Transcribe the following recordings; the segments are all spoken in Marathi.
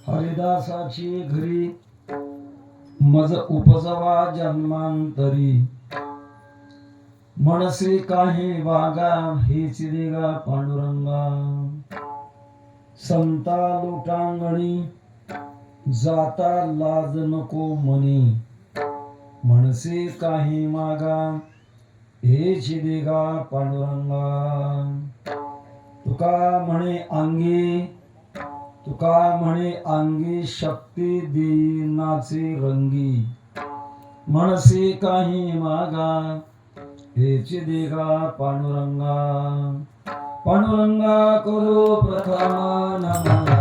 हरिदासाची घरी मज उपजवा जन्मांतरी मनसे काही वागा हेच देगा पांडुरंगा संता लोटांगणी जाता लाज नको मनी मनसे काही मागा हेच देगा पांडुरंगा तुका म्हणे अंगी शक्ती दीनाचे रंगी मनसे काही मागा हेच देगा पांडुरंगा पांडुरंगा करो प्रथम नमः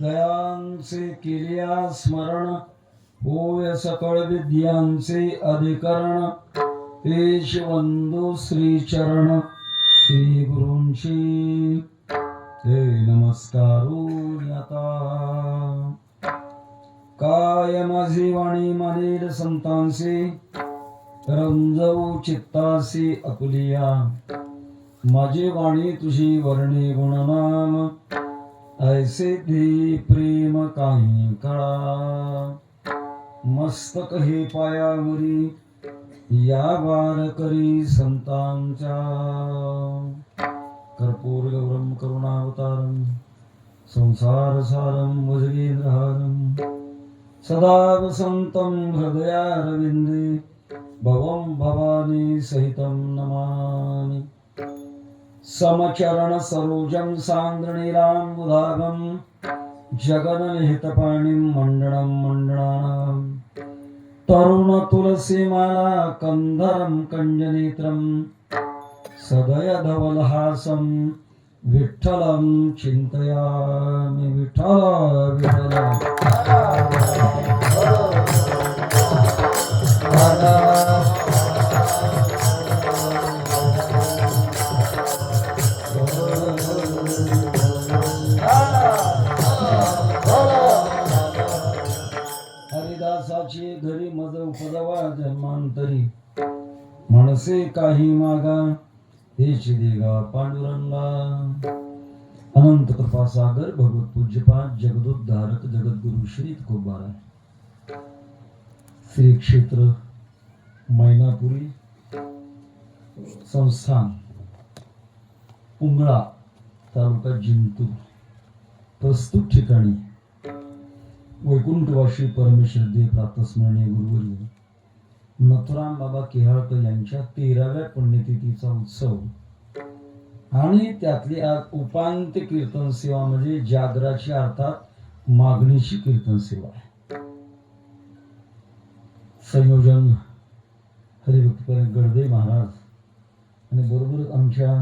दयांचे केल्या स्मरण होय सकळ विद्यांचे अधिकरण तेश वंदो श्री चरण श्री गुरूंची हे नमस्कारू आता काय माझी वाणी मानेल संतांचे रंजवू चित्तासी अकुलिया माझी वाणी तुझी वर्णे गुणनाम ऐसे दे प्रेम काही कळा मस्तक हे पायावरी या वार करी संतांच्या कर्पूर गौरम करुणावतारम संसार सारम भुजगेंद्रहारम सदा वसंतं हृदयारविंदे भवं भवानी सहितं नमामि समचरण सरोजं सान्द्रनीलाम्बुधागं जगन्निहितपाणिं मण्डनं मण्डनानां तरुण तुलसीमाला कंधरं कंजनेत्रं सदय धवलहासं विठ्ठलं चिंतयामि विठ्ठल विठ्ठल हरिदासाची घरी मज उपजवा जन्मांतरी मनसे काही मागा हेच देगा पांडुरंगा अनंत कृपा सागर भगवत पूज्यपाद जगदोद्धारक जगद्गुरु श्री तुकोबाराय श्री क्षेत्र मैनापुरी संस्थान उंगळा तालुका जिंतूर प्रस्तुत ठिकाणी वैकुंठवासी परमेश्वर प्रातस्मरणीय गुरुवर्य नथुराम बाबा केहाळकर यांच्या 13व्या पुण्यतिथीचा उत्सव आणि त्यातली आज उपांत्य कीर्तन सेवा म्हणजे जागराची अर्थात मागणीची कीर्तन सेवा आहे. संयोजन हरिभक्तपरायण गडदे महाराज आणि बरोबरच आमच्या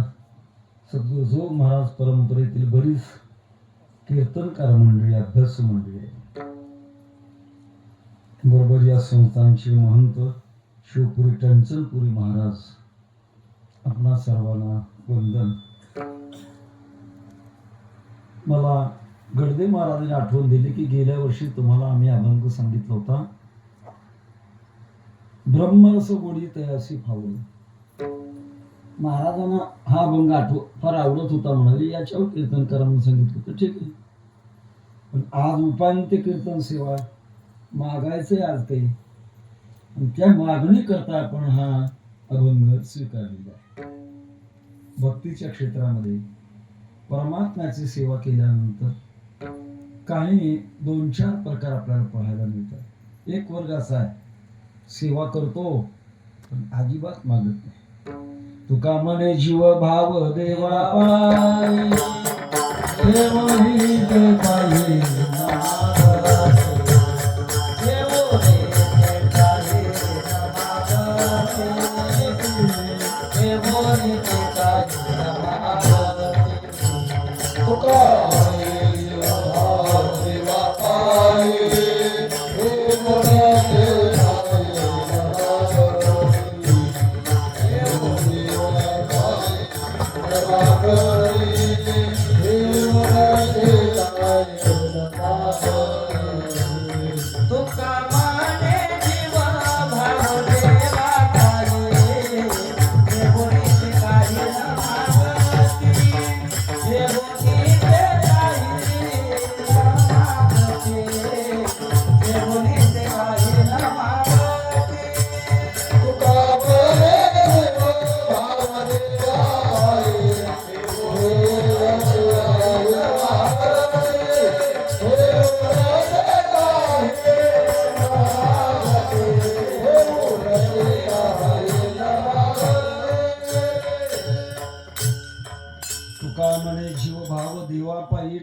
सद्गुरू जोग महाराज परंपरेतील बरीच कीर्तनकार मंडळी अभ्यास मंडळी आहे. बरोबर या संस्थांचे महंत शिवपुरी टंचनपुरी महाराज आपणा सर्वांना वंदन. मला गडदे महाराजांनी आठवण दिली की गेल्या वर्षी तुम्हाला आम्ही अभंग सांगितला होता ब्रह्मरस गोडी तयासी फावली. महाराजांना हा अभंग फार आवडत होता म्हणाले, याच्यावर कीर्तन करा म्हणून सांगितलं तर ठीक आहे. पण आज उपांत्य कीर्तन सेवा मागायचंय आज काही, आणि त्या मागणी करता आपण हा अभंग स्वीकारलेला आहे. भक्तीच्या क्षेत्रामध्ये परमात्म्याची सेवा केल्यानंतर काही 2-4 प्रकार आपल्याला पाहायला मिळतात. एक वर्ग असा आहे, सेवा करतो पण अजिबात मागत नाही. तुका म्हणे जीव भाव देवा पायी, देवही ते पायी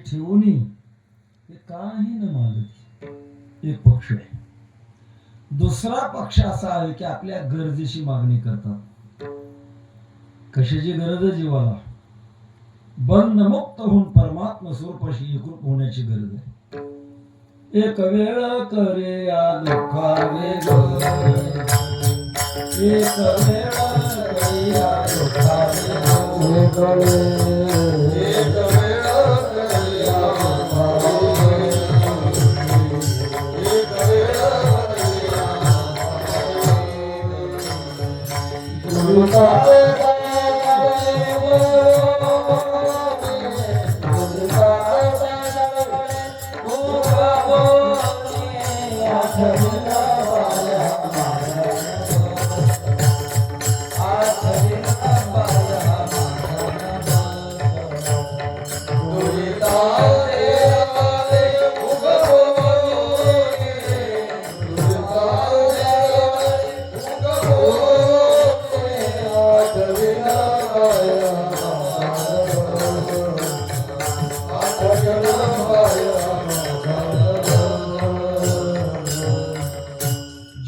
ठेवून हे काही न मागत. एक पक्ष आहे. दुसरा पक्ष असा आहे की आपल्या गरजेची मागणी करतात. कशाची गरज आहे? जीवाला बंधमुक्त होऊन परमात्मा स्वरूपाशी एकरूप होण्याची गरज आहे. एक वेळ करे या दुःखावे ग, एक वेळ करे या दुःखावे ग,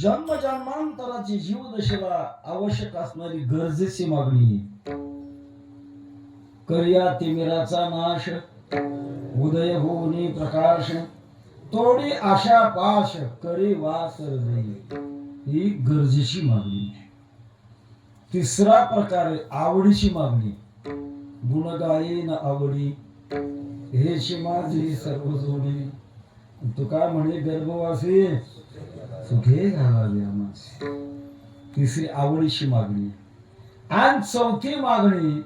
जन्मजन्मांतराची जीवदशेला आवश्यक असणारी गरजेची मागणी. करिया तिमिराचा नाश, उदय होऊनी प्रकाश, तोडी आशा पाश, करी वास हृदय. ही गरजेची मागणी. तिसरा प्रकार आहे आवडीची मागणी. गुण गायीन आवडी, हेची माझी सर्व जोडी. तुका म्हणे गर्भवासी, सुखे घालावे आम्हास. तिसरी आवडीची मागणी. आणि चौथी मागणी,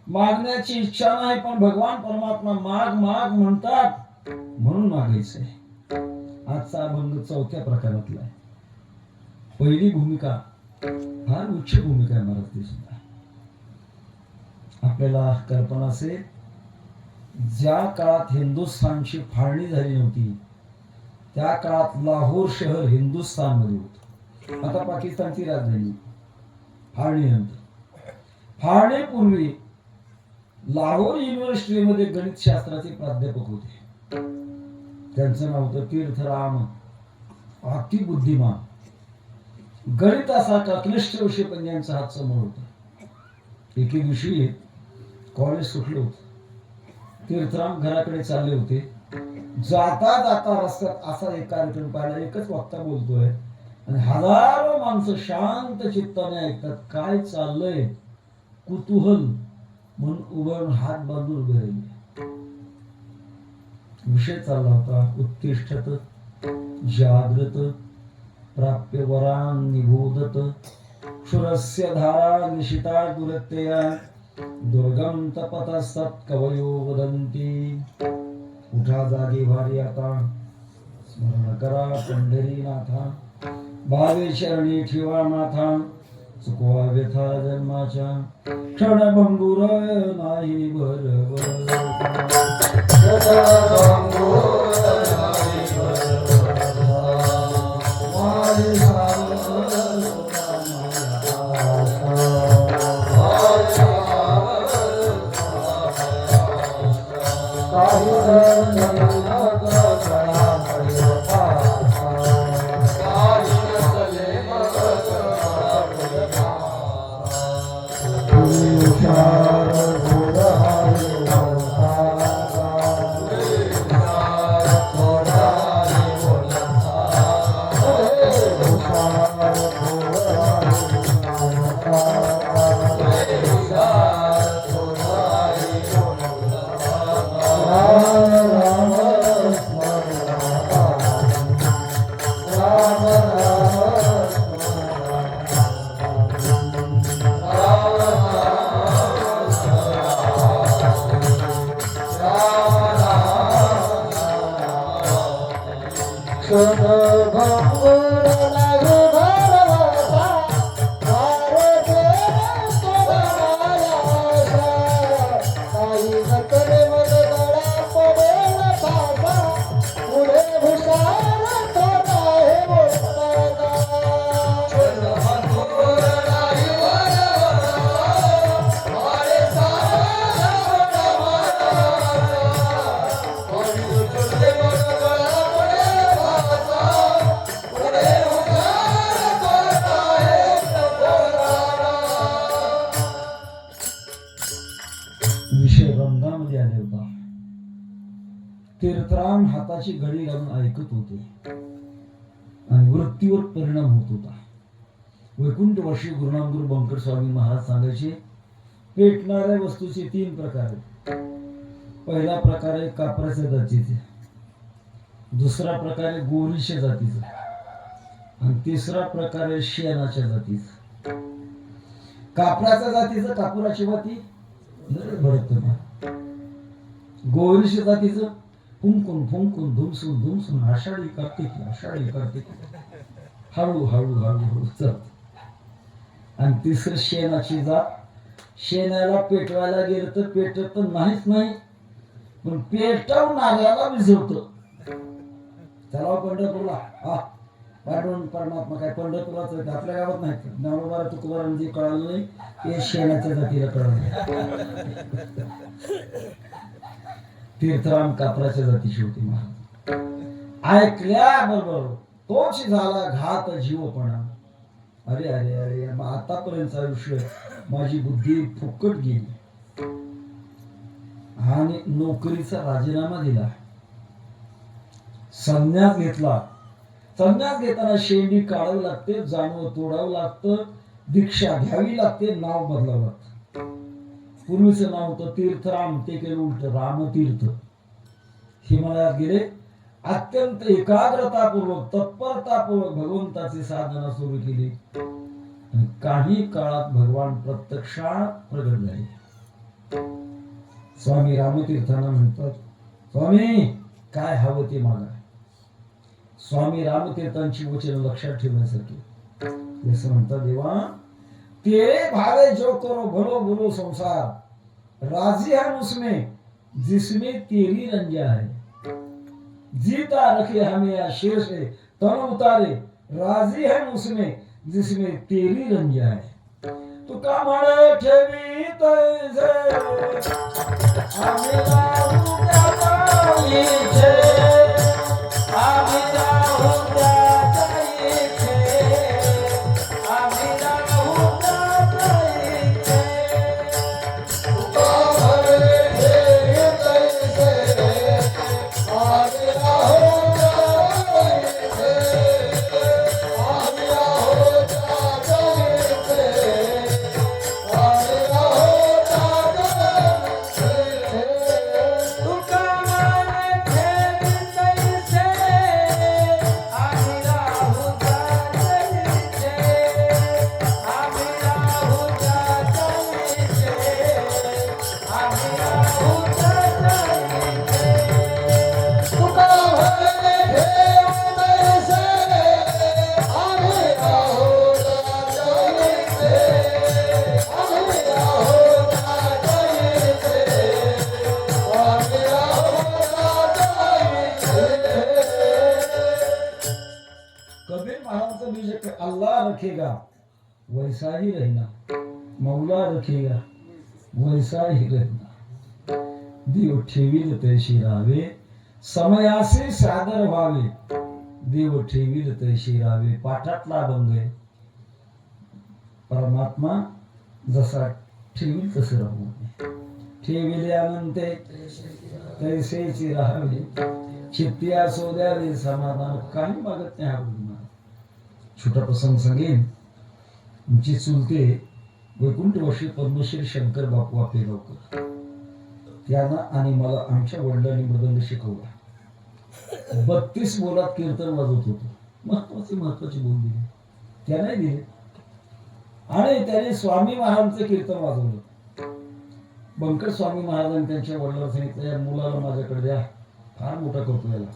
मागण्याची इच्छा नाही पण भगवान परमात्मा माग माग म्हणतात म्हणून मागायचंय. आजचा अभंग चौथ्या प्रकारातला आहे. पहिली भूमिका फार उच्च भूमिका आहे महाराज. सुद्धा आपल्याला कल्पना असेल, ज्या काळात हिंदुस्थानची फाळणी झाली नव्हती त्या काळात लाहोर शहर हिंदुस्थान मध्ये होत. आता पाकिस्तानची राजधानी. फाळणीनंतर, फाळणीपूर्वी लाहोर युनिव्हर्सिटीमध्ये गणित शास्त्राचे प्राध्यापक होते. त्यांचं नाव होतं तीर्थराम. अतिबुद्धिमान. गणितासारखा क्लिष्ट विषय पण यांचा हात समोर होता. एके दिवशी कॉलेज सुटलं होतं. तीर्थराम घराकडे चालले होते. जाता जाता रस्त्यात असा एक कार्यक्रम पाहिला. एकच वक्ता बोलतोय आणि हजारो माणसं शांत चित्ताने ऐकतात. काय चाललंय कुतूहल म्हणून उभं हात बांधून उभे राहिले. विषय चालला होता उत्तिष्ठत जागृत प्राप्य वरान निबोधत क्षुरस्य धारा निशिता दुरत्यया दुर्गम तपतस्तत् कवयो वदन्ति. उठा जागी भारी आता, स्मरण करा पंढरीनाथा. भावे शरणी ठेवा माथा, चुकवा व्यथा जन्माच्या. क्षणभंगुर नाही बरवता. विषय रंगामध्ये आले होता. तीर्थराम हाताची घडी घालून ऐकत होते आणि वृत्तीवर परिणाम होत होता. वैकुंठवासी गुरुनामगुरु बंकर स्वामी महाराज सांगायचे, पेटणाऱ्या वस्तूचे 3 प्रकार आहेत. पहिला प्रकार आहे कापराच्या जातीचे, दुसरा प्रकार आहे गोरीच्या जातीचा आणि तिसरा प्रकार आहे शेणाच्या जातीचा. कापराच्या जातीचं कापुराची वाती भरत, गोरीच्या जातीचं फुंकून फुंकून धुमसून धुमसून आषाढी कार्तिक हळू हळू हळू हळू चल. आणि तिसरं शेणाची जात, शेणाला पेटवायला गेलं तर पेटत तर नाहीच नाही, पण पेटवणाऱ्याला विझवत. चला पंढरपूरला, हा पांडुरंग परमात्मा काय पंढरपुराच आपल्या गावात नाही. ज्ञानोबा तुकोबारांना जे कळालं नाही ते शेणाच्या जातीला कळालं. तीर्थराम कापराच्या जातीची होती महाराज. ऐकल्याबरोबर तोच झाला घात जीवपणा. अरे अरे अरे, आतापर्यंत आयुष्य माझी बुद्धी फुकट गेली. आणि नोकरीचा राजीनामा दिला, संन्यास घेतला. संन्यास घेताना शेंडी काढावी लागते, जानवं तोडावं लागतं, दीक्षा घ्यावी लागते, नाव बदलावं लागतं. पूर्वीचं नाव होतं तीर्थराम, ते केलं उलट रामतीर्थ. हिमालयात गेले, अत्यंत एकाग्रतापूर्वक तत्परतापूर्वक भगवंताची साधना सुरू केली. काही काळात भगवान प्रत्यक्षात प्रगट झाले. स्वामी रामतीर्थांना म्हणतात, स्वामी काय हवं ते मागा. स्वामी रामतीर्थांची वचन लक्षात ठेवण्यासाठी जसं म्हणतात, देवा तेरे भावे जो करो भलो भलो संसार, राजी है उसमें जिसमें तेरी रंजा है. जीता रखे हमें या शेर से तन उतारे, राजी है उसमें जिसमें तेरी रंजा है. तू का म्हणे ठेवी तैसे आम्ही राहू त्या जाईचे, आम्ही राहू त्या जाईचे, आम्ही राहू त्या जाईचे. तू का म्हणे ठेवी तैसे आम्ही राहू त्या जाईचे, आम्ही राहू त्या जाईचे, आम्ही राहू त्या जाईचे. तू का म्हणे ठेवी वैसा ही रहना, मौला रखेगा वैसा ही रहना. देव ठेवील तैशी राहावे, समयासे सादर व्हावे. देव ठेवील तैशी राहावे. पाठातला अभंग आहे. परमात्मा जसा ठेवील तसे राहू. ठेविले अनंते तैसेची राहावे. चित्ती असो द्यावे समाधान. काही मागत नाही. हा छोटा प्रसंग सांगेन. आमचे चुलते वैकुंठवासी पद्मश्री शंकर बापू आपेगावकर, त्यांना आणि मला आमच्या वडिलांनी मृदंग शिकवला. 32 बोलात कीर्तन वाजवत होतो. महत्वाची बोल दिली त्याने दिले. आणि त्याने स्वामी महाराजांचं कीर्तन वाजवलं. बंकर स्वामी महाराजांनी त्यांच्या वडिलांना सांगितलं, या मुलाला माझ्याकडे द्या, फार मोठा करतो याला,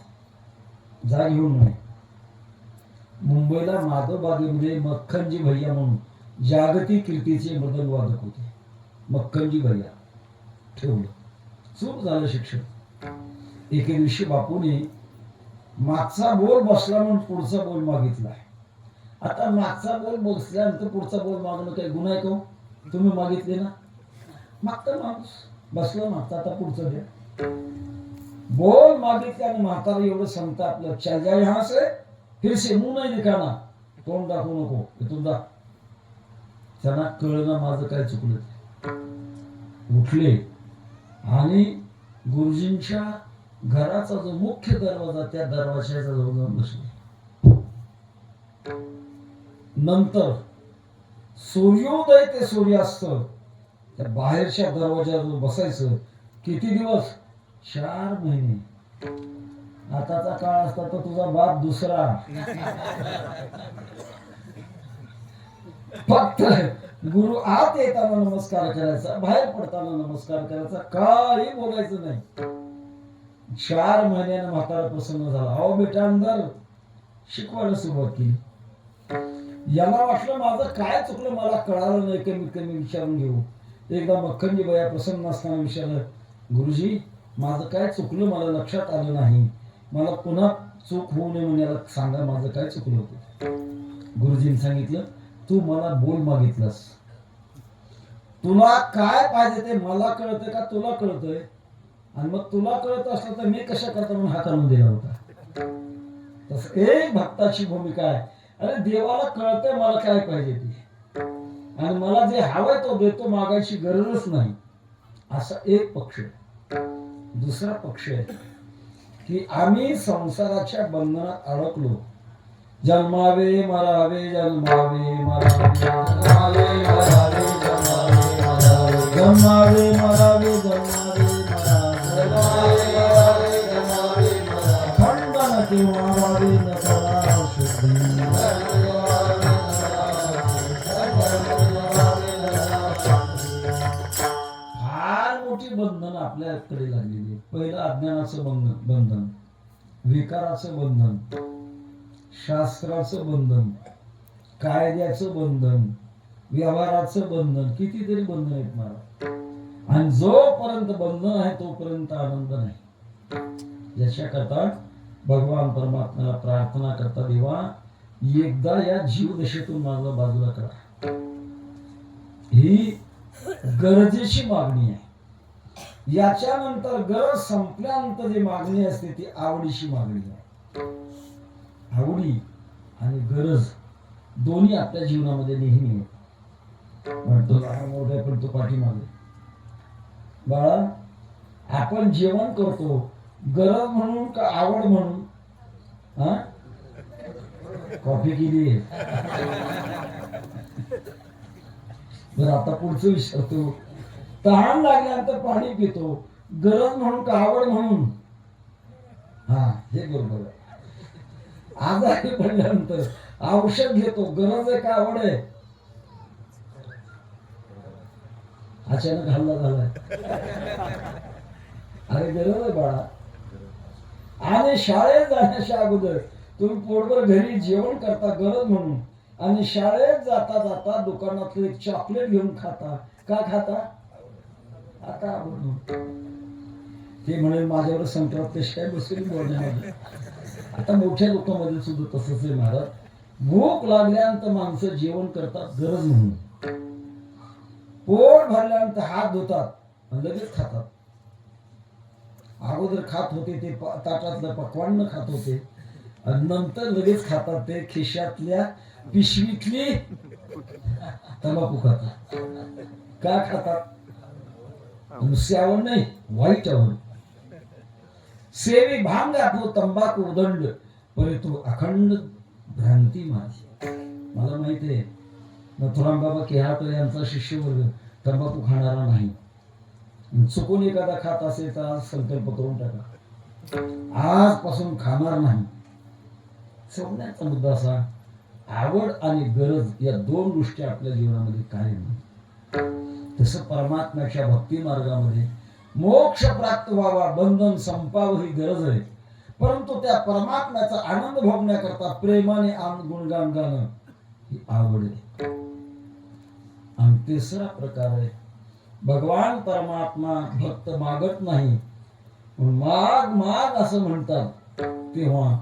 जा घेऊन म्हणे. मुंबईला माधवबागेमध्ये मक्खनजी भैया म्हणून जागतिक कीर्तीचे मृदंग वादक होते. मक्खनजी भैया ठेवलं. चूक झालं शिक्षण. एके दिवशी बापूने मागचा बोल बसला म्हणून पुढचा बोल मागितला. आता मागचा बोल बसल्यानंतर पुढचा बोल मागणं काही गुन्हा आहे का? तुम्ही मागितले ना, मागता माणूस बसला मागता, आता पुढचं द्या. बोल मागितले आणि म्हातारा एवढं सांगता आपलं, चल जा यहां से, फिर से मुंह नाही दिखाना, तोंड दाखवू नको, इथून जा. त्यांना कळलं माझं काय चुकलं. उठले आणि गुरुजींच्या घराचा जो मुख्य दरवाजा, त्या दरवाजाच्या जवळ जाऊन बसले. नंतर सूर्योदय ते सूर्यास्त त्या बाहेरच्या दरवाजावर बसायचं. किती दिवस? 4 महिने. आताचा काळ असता तर तुझा बाप दुसरा. फक्त गुरु आत येताना नमस्कार करायचा, बाहेर पडताना नमस्कार करायचा, काही बोलायचं नाही. 4 महिन्याने म्हातारा प्रसन्न झाला. अहो बेटा अंदर, शिकवायला सुरुवात केली. याला वाटलं माझं काय चुकलं, मला कळालं नाही, कमीत कमी विचारून घेऊ. एकदा मक्खनजी भैया प्रसन्न असताना विचारलं, गुरुजी माझं काय चुकलं, मला लक्षात आलं नाही, मला पुन्हा चूक होऊ नये म्हणून याला सांगा माझं काय चुकलं होतं. गुरुजींनी सांगितलं, तू मला बोल मागितलंस, तुला काय पाहिजे ते मला कळतंय का तुला कळतंय? आणि मग तुला कळत असलं तर मी कशा करता म्हणून हात आणून दिला होता. तसं एक भक्ताची भूमिका आहे. अरे देवाला कळतंय मला काय पाहिजे ते, आणि मला जे हवंय तो देतो, मागायची गरजच नाही, असा एक पक्ष. दुसरा पक्ष आहे की आम्ही संसाराच्या बंधनात अडकलो. जन्मावे मरावे, जन्मावे मरावे, जन्मावे मरावे, जन्मावे मरावे, जन्मावे मरावे, खंडन किंवा वावे न करा शुद्धी. फार मोठी बंधन आपल्याकडे लागलेली. पहिलं अज्ञानाचं बंधन, विकाराचं बंधन, शास्त्राचं बंधन, कायद्याचं बंधन, व्यवहाराचं बंधन, कितीतरी बंधन आहेत मला. आणि जोपर्यंत बंधन आहे तोपर्यंत आनंद नाही. याच्याकरता भगवान परमात्म्याला प्रार्थना करता, देवा एकदा या जीवदशेतून माझा बाजूला करा. ही गरजेची मागणी आहे. याच्यानंतर गरज संपल्यानंतर जी मागणी असते ती आवडीची मागणी आहे. आवडी आणि गरज दोन्ही आपल्या जीवनामध्ये नेहमी आहे. म्हणतो लहान मोठा पण तो पाठीमागे. बाळा आपण जेवण करतो गरज म्हणून का आवड म्हणून? हा, कॉफी केली. बरं आता पुढचं विचारतो, तहान लागल्यानंतर पाणी पितो गरज म्हणून का आवड म्हणून? हा, हे बरोबर आहे. आजारी पडल्यानंतर औषध घेतो गरज आहे का आवड आहे? अचानक हल्ला झालाय. अरे गरज आहे बाळा. आणि शाळेत जाण्याच्या अगोदर तुम्ही पोटभर घरी जेवण करता गरज म्हणून, आणि शाळेत जाता जाता दुकानातलं एक चॉकलेट घेऊन खाता का खाता? आता आवडून. ते म्हणेल माझ्यावर संक्रांत काय बसली बोलण्यामध्ये. आता मोठ्या लोकांमध्ये सुद्धा तसंच आहे महाराज. भूक लागल्यानंतर माणसं जेवण करतात गरज म्हणून, पोट भरल्यानंतर हात धुतात आणि लगेच खातात. अगोदर खात होते ते ताटातलं पक्वान्न खात होते आणि नंतर लगेच खातात ते खिशातल्या पिशवीतली तंबाखू खातात. का खातात? नुसत्यावर नाही, वाईटावर. सेवी भांग आपो तंबाखू उदंड परंतु अखंड भ्रांती माझी. मला माहिती आहे नथुराम बाबा केहाळकर यांचा शिष्यवर्ग तंबाखू खाणारा नाही. चुकून एखादा खात असेल तर आज संकल्प करून टाका, आजपासून खाणार नाही. सोडण्याचा मुद्दा असा, आवड आणि गरज या दोन गोष्टी आपल्या जीवनामध्ये कायम. तसं परमात्म्याच्या भक्ती मार्गामध्ये मोक्ष प्राप्त व्हावा, बंधन संपावं ही गरज आहे. परंतु त्या परमात्म्याचा आनंद भोगण्याकरता प्रेमाने गुणगान गाणं ही आवड आहे. आणि तिसरा प्रकार आहे, भगवान परमात्मा भक्त मागत नाही, माग माग असं म्हणतात. तेव्हा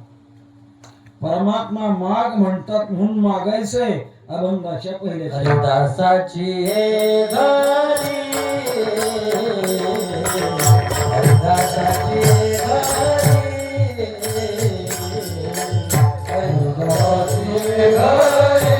परमात्मा माग म्हणतात म्हणून मागायचंय. अभंगाच्या पहिले हरिदासाची घरी, हरिदासाची घरी, हरिदासाची घरी,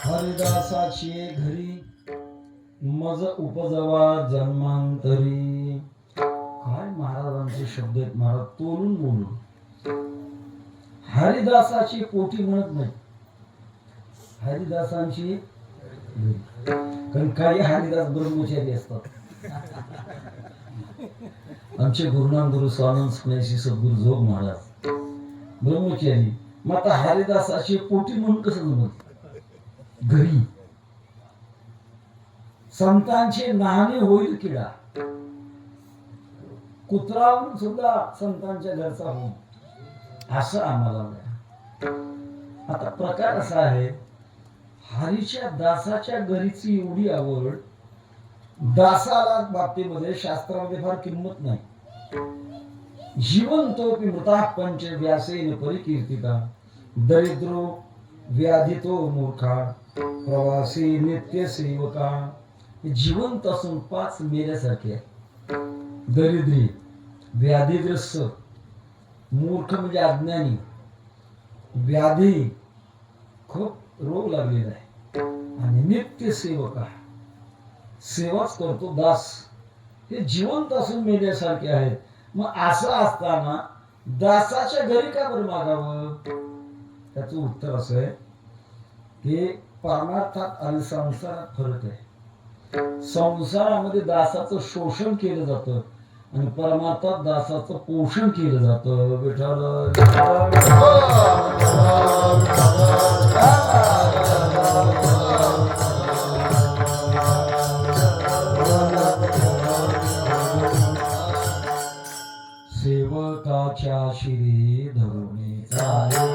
हरिदासाची घरी मज उपजवा जन्मांतरी. काय महाराजांचे शब्द आहेत, महाराज तोलून बोलून. हरिदासाची पोटी म्हणत नाही, हरिदासांची. कारण काही हरिदास ब्रह्मचारी असतात. आमचे गुरुनाम गुरु स्वानंद स्नेशी सद्गुरु जोग महाराज ब्रह्मचारी. मग आता हरिदासाची पोटी म्हणून कसं जमत? घरी संतांचे नाणे होईल किडा. कुत्राहून सुद्धा संतांच्या घरचा हो, असं आम्हाला. आता प्रकार असा आहे, हरीच्या दासाच्या घरीची एवढी आवड, दासाला बाबतीमध्ये शास्त्रामध्ये फार किंमत नाही. जीवंतोपि मृता पंच व्यासेन परिकीर्तिता, दरिद्रो व्याधितो मूर्खा प्रवासी नित्य सेवका. जिवंत असून 5 मेल्यासारखे आहे. दरिद्री, व्याधिग्रस्त, मूर्ख म्हणजे अज्ञानी, व्याधी खूप रोग लागलेला आहे, आणि नित्य सेवका सेवाच करतो दास. हे जिवंत असून मेल्यासारखे आहेत. मग असं असताना दासाच्या घरी का बरं मागावं? त्याचं उत्तर असं आहे की परमार्थात आणि संसारात फरक आहे. संसारामध्ये दासाचं शोषण केलं जातं आणि परमार्थात दासाचं पोषण केलं जातं. विठ्ठल सेवकाच्या शिरी धरुणी चाले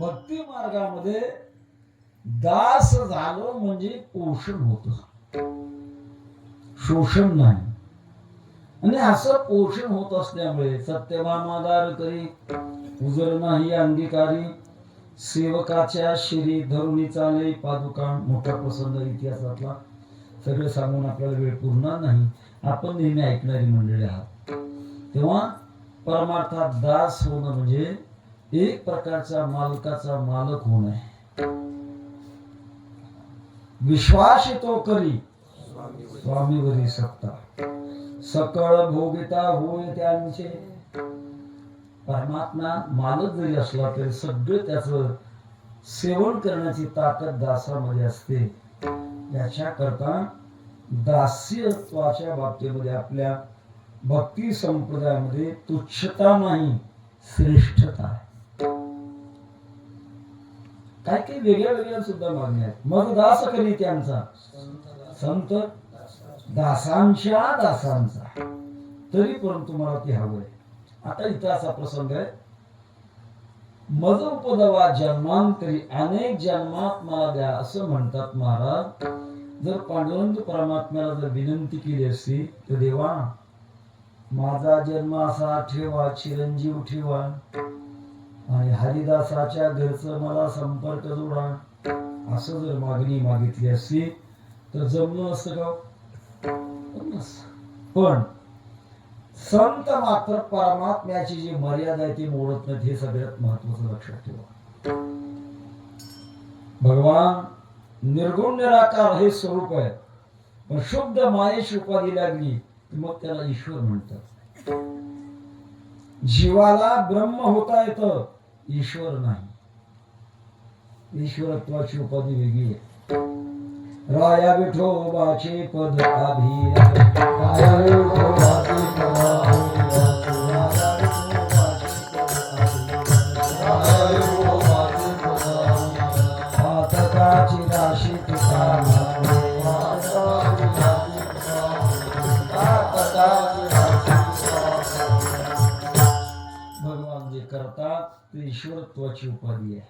भक्ती मार्गामध्ये दास झालो म्हणजे पोषण होत, शोषण नाही. आणि असं पोषण होत असल्यामुळे सत्यभामादार करी उजर नाही अंगीकारी, सेवकाच्या शिरी धरुणी चाले पादुका. मोठा प्रसंग इतिहासातला, सगळं सांगून आपल्याला वेळ पुरणार नाही. आपण नेहमी ऐकणारी मंडळी आहात. तेव्हा परमार्थात दास होणं म्हणजे एक प्रकारचा मालकाचा मालक होणं आहे. विश्वास येतो करी स्वामीवरी सत्ता, सकळ भोगिता होय त्यांचे. परमात्मा मालक जरी असला तरी सगळं त्याचं सेवन करण्याची ताकद दासामध्ये असते. याच्या करता दास्यत्वाच्या बाबतीमध्ये आपल्या भक्ती संप्रदायामध्ये तुच्छता नाही, श्रेष्ठता आहे. काय काही वेगळ्या वेगळ्या सुद्धा मागण्या आहेत. मग दास करी त्यांचा संत दासांच्या दासांचा, तरी परंतु मला ते हवंय. आता इथं असा प्रसंग आहे, मज उपदवा जन्मांतरी, अनेक जन्मात मला द्या असं म्हणतात महाराज. जर पांडुरंग परमात्म्याला जर विनंती केली असती तर देवा माझा जन्म असा ठेवा, चिरंजीव ठेवा, आणि हरिदासाच्या घरचं मला संपर्क जोडा, असं जर मागणी मागितली असती तर जमलं असतं का? पण संत मात्र परमात्म्याची जी मर्यादा आहे ती मोडत नाही. हे सगळ्यात महत्वाचं लक्षात ठेवा. भगवान निर्गुण निराकार हे स्वरूप आहे, पण शुद्ध मायेची उपाधी लागली मग त्याला ईश्वर म्हणतात. जीवाला ब्रह्म होता येतं, ईश्वर नाही. ईश्वरत्वाची उपाधी वेगळी आहे. राया विठोबाचे पद राया विठोबाचे पातकाची राशी भगवान जे करतात ते ईश्वरत्वाची उपाधी आहे.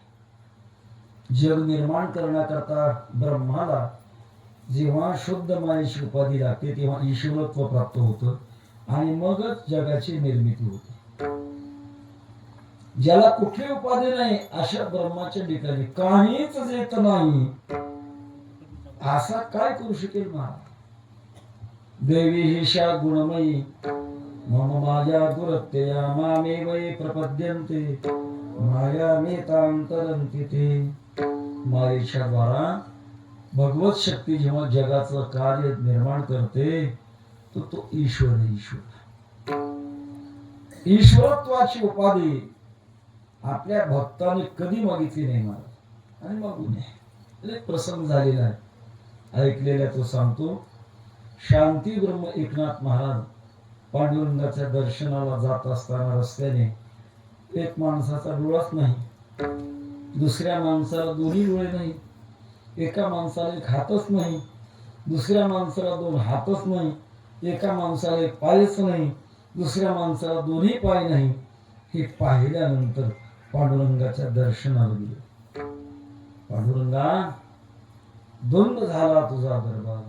जग निर्माण करण्याकरता ब्रह्माला जेव्हा शुद्ध मायेची उपाधी लागते तेव्हा ईश्वरत्व प्राप्त होतं आणि मगच जगाची निर्मिती होते. ज्याला कुठली उपाधी नाही अशा ब्रह्माच्या ठिकाणी काहीच येत नाही, असा काय करू शकेल महाराज? देवी हिशा गुणमयी मम माया गुरत्या मामे वै प्रपद्यन्ते माया मेतांतरंती ते. मायेच्या द्वारा भगवत शक्ती जेव्हा जगाचं कार्य निर्माण करते तो ईश्वर आहे. ईश्वरत्वाची उपाधी आपल्या भक्ताने कधी मागितली नाही महाराज, आणि मागू नये. एक प्रसंग झालेला आहे, ऐकलेला तो सांगतो. शांती ब्रह्म एकनाथ महाराज पांडुरंगाच्या दर्शनाला जात असताना रस्त्याने एक माणसाचा डोळाच नाही, दुसऱ्या माणसाला दोन्ही डोळे नाही, एका माणसाला एक हातच नाही, दुसऱ्या माणसाला दोन हातच नाही, एका माणसाला एक पायच नाही, दुसऱ्या माणसाला दोन्ही पाय नाही. हे पाहिल्यानंतर पांडुरंगाच्या दर्शनाला गेले. पांडुरंगा, द्वंद्व झाला तुझा दरबार.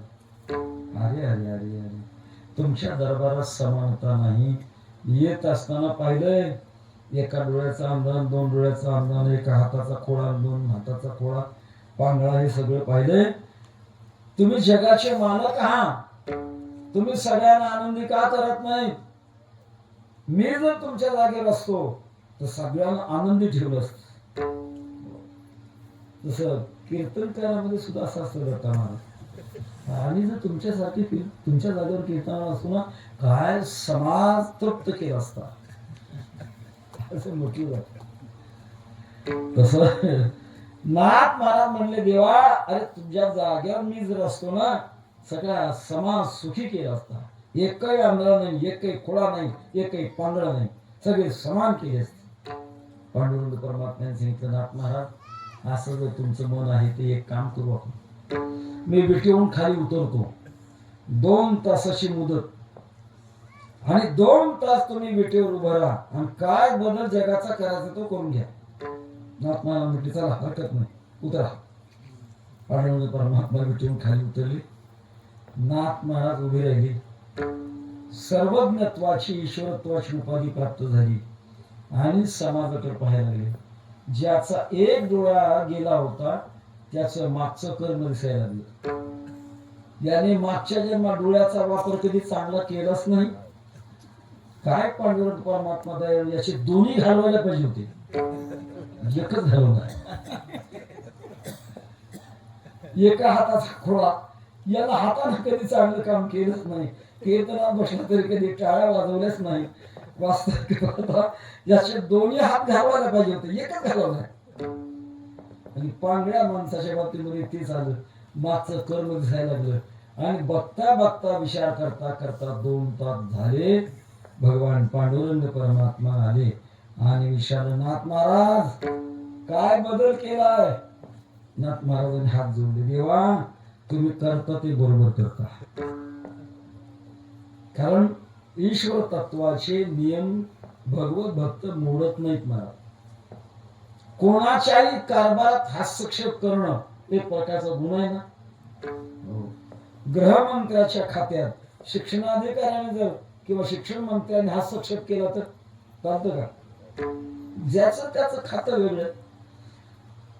अरे अरे अरे अरे, तुमच्या दरबारात समानता नाही. येत असताना पाहिलंय, एका डोळ्याचा अंधान, दोन डोळ्याचा अंधान, एका हाताचा खोळा, दोन हाताचा खोळा, पांगळा, हे सगळं पाहिलंय. तुम्ही जगाचे मालक आहात, तुम्ही सगळ्यांना आनंदी का करत नाही? मी जर तुमच्या जागेवर असतो तर सगळ्यांना आनंदी ठेवलं असत. जसं कीर्तनकारामध्ये सुद्धा असं असतं दत्ता महाराज. आणि जर तुमच्यासाठी तुमच्या जागेवर कीर्तनाला असतो ना, काय समाज तृप्त केला असता, असं म्हटलं जातं. तसं नाथ महाराज म्हणले, देवा, अरे तुझ्या जागेवर मी जर असतो ना, सगळा समाज सुखी केला असता. एकही आंधळा नाही, एकही खोडा नाही, एकही पांगळा नाही, सगळे समान केले असते. पांडुरंग परमात्म्याने सांगितलं, नाथ महाराज, असं जर तुमचं मन आहे ते एक काम करू आपण. मी विटेहून खाली उतरतो, 2 तासाची मुदत, आणि 2 तास तुम्ही विटेवर उभं राहा आणि काय बदल जगाचा करायचा तो करून घ्या. नाथ महाराज म्हटले, चला, हरकत नाही, उतरा. पांडुरंग परमात्मा विटेहून खाली उतरले. नाथ महाराज उभे राहिले. सर्वज्ञत्वाची, ईश्वरत्वाची उपाधी प्राप्त झाली आणि समाजाकडे पाहायला लागले. ज्याचा एक डोळा गेला होता त्याचं मागचं कर्म दिसायला लागलं. याने मागच्या जन्मात डोळ्याचा वापर कधी चांगला केलाच नाही. काय पांडुरंग परमात्मा दयाळू, याचे दोन्ही घालवायला पाहिजे होते, एकच घालवला. एका हाताचा खोळा, याला हाताने कधी चांगलं काम केलंच नाही. कीर्तनात बसला तरी कधी टाळ्या वाजवल्याच नाही. वास्तविक याचे दोन्ही हात घालवायला पाहिजे होते, एकच घालवलाय. आणि पांगड्या माणसाच्या बाबतीमध्ये तेच आलं, मागचं कर्म दिसायला लागलं. आणि बघता बघता विचार करता करता 2 तास झाले. भगवान पांडुरंग परमात्मा आले आणि विचारलं, नाथ महाराज, काय बदल केलाय? नाथ महाराजांनी हात जोडले, देवा, तुम्ही करता ते बरोबर करता. कारण ईश्वर तत्वाचे नियम भगवत भक्त मोडत नाहीत. मला कोणाच्याही कारभारात हस्तक्षेप करणं एक प्रकारचा गुन्हा आहे ना. गृहमंत्र्याच्या खात्यात शिक्षणाधिकाऱ्याने जर किंवा शिक्षण मंत्र्याने हस्तक्षेप केला तर चालतं का? ज्याचं त्याचं खातं वेगळं.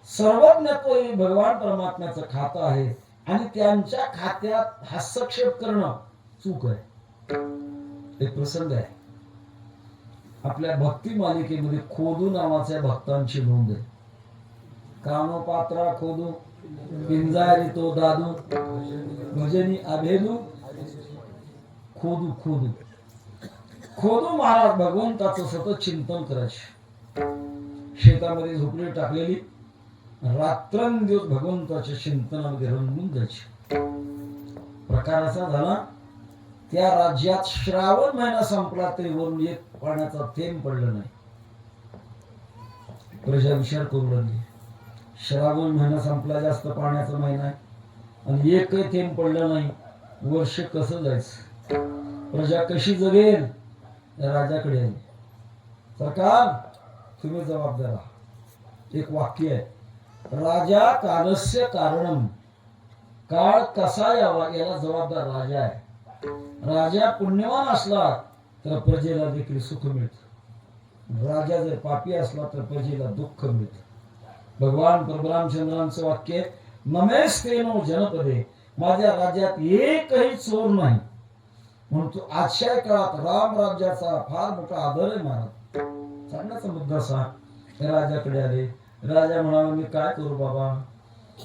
सर्वज्ञत्व हे भगवान परमात्म्याचं खातं आहे आणि त्यांच्या खात्यात हस्तक्षेप करणं चूक आहे. एक प्रसंग आहे आपल्या भक्ती मालिकेमध्ये. खोदू नावाच्या भक्तांची नोंद आहे. कानो पात्रा खोदू, पिंजारी तो दादू, भजनी अभेदू, खोदू खोदू. खोदू महाराज भगवंताचं सतत चिंतन करायचे. शेतामध्ये झोपडी टाकलेली, रात्रंदिवस भगवंताच्या चिंतनामध्ये रंगून जायचे. प्रकार असा झाला, त्या राज्यात श्रावण महिना संपला तरी वरून एक पाण्याचा थेंब पडला नाही. प्रजा विचार करू लागली, श्रावण महिना संपला, जास्त पाण्याचा महिना आहे, आणि एकही थेंब पडला नाही, वर्ष कसं जायचं? प्रजा कशी जगेल? राजाकडे आली, सरकार तुम्ही जबाबदार आहात. एक वाक्य आहे, राजा कालस्य कारणम, काळ कसा यावा याला जबाबदार राजा आहे. राजा पुण्यवान असला तर प्रजेला देखील सुख मिळतं, राजा जर पापी असला तर प्रजेला दुःख मिळतं. भगवान परब्रह्मचंद्रांचं वाक्य, नमेस्तेनो जनपदे, माझ्या राज्यात एकही चोर नाही. म्हणून तो आजच्या काळात राम राज्याचा फार मोठा आदर आहे महाराज. सांगण्याचा मुद्दा सांग. राजाकडे आले. राजा म्हणाला, मी काय करू बाबा,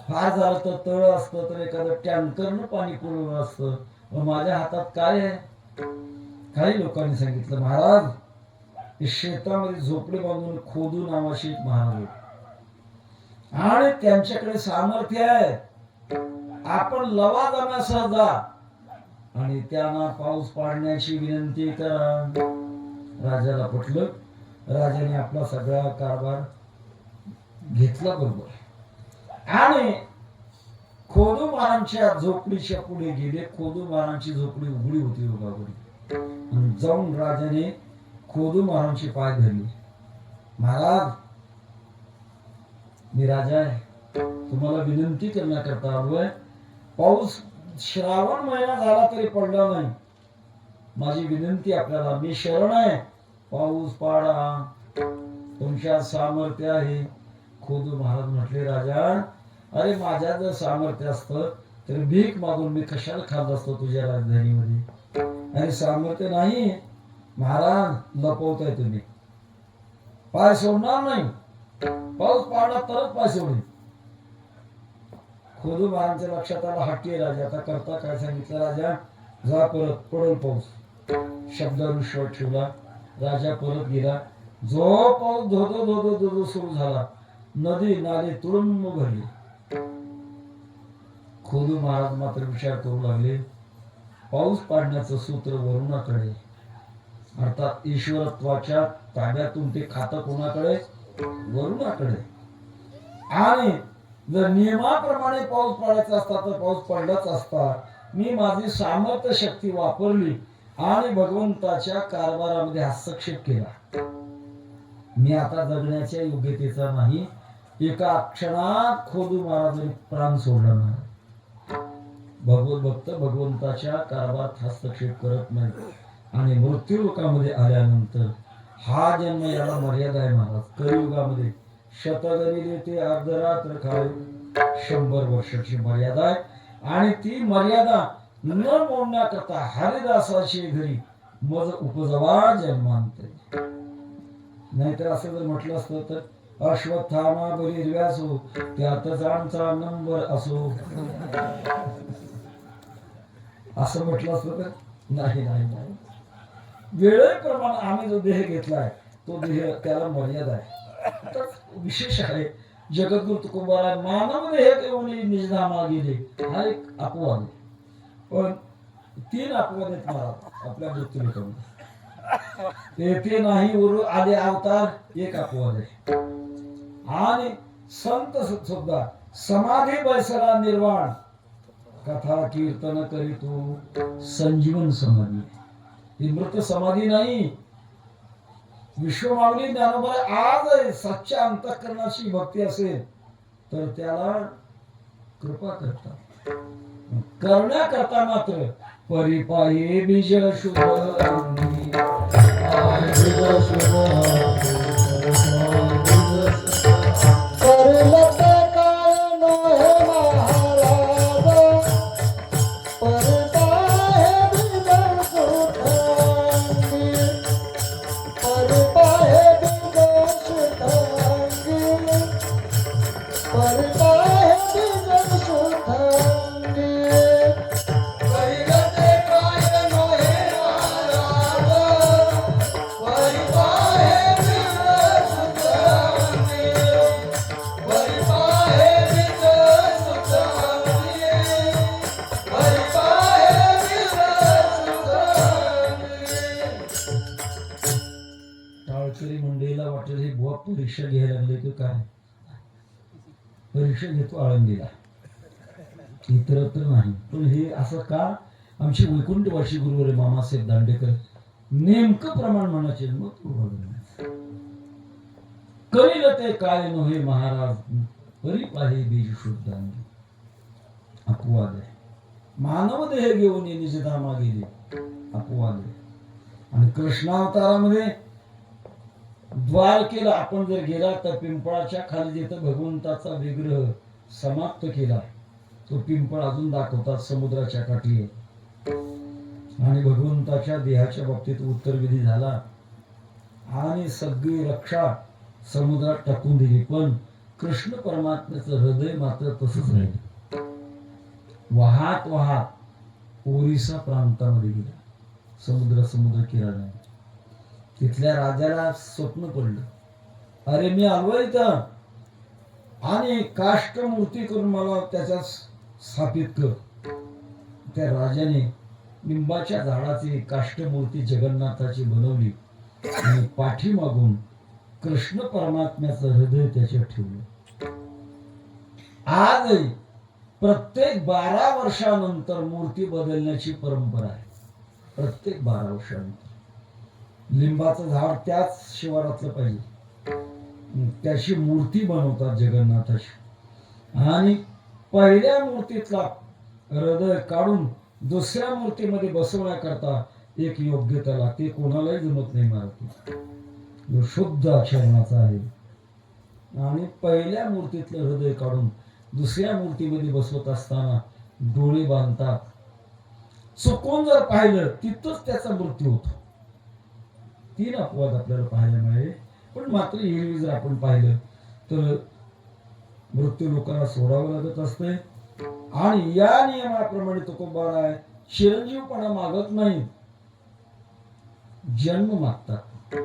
फार झालं तर तळ असतं तर एखादं टँकरनं पाणी पुरवलं असतं, माझ्या हातात काय आहे? काही लोकांनी सांगितलं, महाराज शेतामध्ये झोपडी बांधून खोदू नावाशी एक महाराज आणि त्यांच्याकडे सामर्थ्य आहे. आपण लवाजमासह जा आणि त्यांना पाऊस पाडण्याची विनंती करा. राजाला पटलं. राजाने आपला सगळा कारभार घेतला बरोबर आणि खोदू महाराजांच्या झोपडीच्या पुढे गेले. खोदू महाराजांची झोपडी उघडी होती उगावडी. आणि जाऊन राजाने खोदू महाराजांचे पाय धरले. महाराज, मी राजा आहे, तुम्हाला विनंती करण्याकरता आलोय. पाऊस श्रावण महिना झाला तरी पडला नाही. माझी विनंती आपल्याला, मी शरण आहे, पाऊस पाडा, तुमच्या सामर्थ्य आहे. खोदू महाराज म्हटले, राजा, अरे माझ्या जर सामर्थ्य असतं तर भीक मागून मी कशाला खात असतो तुझ्या राजधानीमध्ये. आणि सामर्थ्य नाही महाराज, लपवताय तुम्ही, पाय सोडणार नाही, पाऊस पाडला तरच पाय सोडेल. खोदू महाराजांच्या लक्षात आला, हट्टी राजा, आता करता काय सांगितलं. राजा, जा परत, पडेल पाऊस. शब्दावर विश्वास ठेवला. राजा परत गेला. जो पाऊस धोधो धोधो धोधो सुरू झाला, नदी नाले तुडुंब भरले. खोदू महाराज मात्र विचार करू लागले, पाऊस पाडण्याचं सूत्र वरुणाकडे, अर्थात ईश्वरत्वाच्या ताब्यातून ते खातं कोणाकडे, वरुणाकडे. आणि जर नियमाप्रमाणे पाऊस पडायचा असता तर पाऊस पडलाच असता. मी माझी सामर्थ्य शक्ती वापरली आणि भगवंताच्या कारभारामध्ये हस्तक्षेप केला. मी आता जगण्याच्या योग्यतेचा नाही. एका क्षणात खोदू महाराजांनी प्राण सोडला नाही. भगवत भक्त भगवंताच्या कारभारात हस्तक्षेप करत नाही. आणि मृत्यू लोकामध्ये आल्यानंतर हा जन्म याला मर्यादा आहे महाराज. कलियुगामध्ये शतगरी ते अर्धरात्र खाली 100 वर्षाची मर्यादा आहे. आणि ती मर्यादा न मोडण्याकरता हरिदासाची घरी मज उपजवा जन्मांतरी. नाहीतर असं जर म्हटलं असतं तर अश्वत्थामा बलिर्व्यासो त्यातच आमचा नंबर असो, असं म्हटलं असतं तर नाही नाही नाही. वेळेप्रमाणे आम्ही जो देह घेतलाय तो देह त्याला मर्यादा आहे. तर विशेष आहे. जगद्गुरु तुकोबाराय मानव देह घेऊन निजधामा गेले, हा एक अपवाद आहे. पण 3 अपवाद आहेत महाराज आपल्या मृत्यूमध्ये. ते नाही उरू आदि अवतार एक अपवाद आहे. आणि संत सुद्धा समाधी बैसला निर्वाण कथा कीर्तन करीतो संजीवन समाधी. ही मृत समाधी नाही. विश्वमाऊली ज्ञानोबा आज सच्च्या अंतःकरणाची भक्ती असेल तर त्याला कृपा करतात. करण्याकरता मात्र परिपाये बीज शुभ मंडळीला वाटेल हे बुवा परीक्षा घ्यायला लागले की काय. परीक्षा घेतो आळंदीला, इतरत्र नाही. पण हे असं का. आमचे वैकुंठवासी गुरुवर मामासाहेब दांडेकर नेमकं प्रमाण म्हणायचे. मग करील ते काय नव्हे महाराज परिपाहे बीज शुद्धांगी. अपवाद आहे. मानव देह घेऊन निजधामा गेले, अपवाद आहे. आणि कृष्णावतारामध्ये द्वारकेला आपण जर गेला तर पिंपळाच्या खाली जिथं भगवंताचा विग्रह समाप्त केला तो पिंपळ अजून दाखवतात समुद्राच्या काठी. आणि भगवंताच्या देहाच्या बाबतीत उत्तरविधी झाला आणि सगळी रक्षा समुद्रात टाकून दिली. पण कृष्ण परमात्म्याचं हृदय मात्र तसंच राहिलं. वाहत वाहत ओरिसा प्रांतामध्ये गेला. समुद्र किनारा. तिथल्या राजाला स्वप्न पडलं, अरे मी आलो इथं आणि काष्ट मूर्ती करून मला त्याच्यात स्थापित कर. त्या राजाने लिंबाच्या झाडाची काष्टमूर्ती जगन्नाथाची बनवली आणि पाठीमागून कृष्ण परमात्म्याचं हृदय त्याच्यात ठेवलं. आजही प्रत्येक 12 वर्षानंतर मूर्ती बदलण्याची परंपरा आहे. प्रत्येक 12 वर्षानंतर लिंबाचं झाड त्याच शिवारातलं पाहिजे, त्याची मूर्ती बनवतात जगन्नाथाची. आणि पहिल्या मूर्तीतला हृदय काढून दुसऱ्या मूर्तीमध्ये बसवण्याकरता एक योग्यता लागते. कोणालाही जमत नाही महाराज, शुद्ध आचरणाचा आहे. आणि पहिल्या मूर्तीतलं हृदय काढून दुसऱ्या मूर्तीमध्ये बसवत असताना डोळे बांधतात. चुकून जर पाहिलं तिथंच त्याचा मृत्यू होतो. 3 अपवाद आपल्याला पाहायला मिळाले. पण मात्र एरवी जर आपण पाहिलं तर मृत्यू लोकांना सोडावं लागत असते. आणि या नियमाप्रमाणे तुकोबाराय चिरंजीवपणा मागत नाही, जन्म मागतात.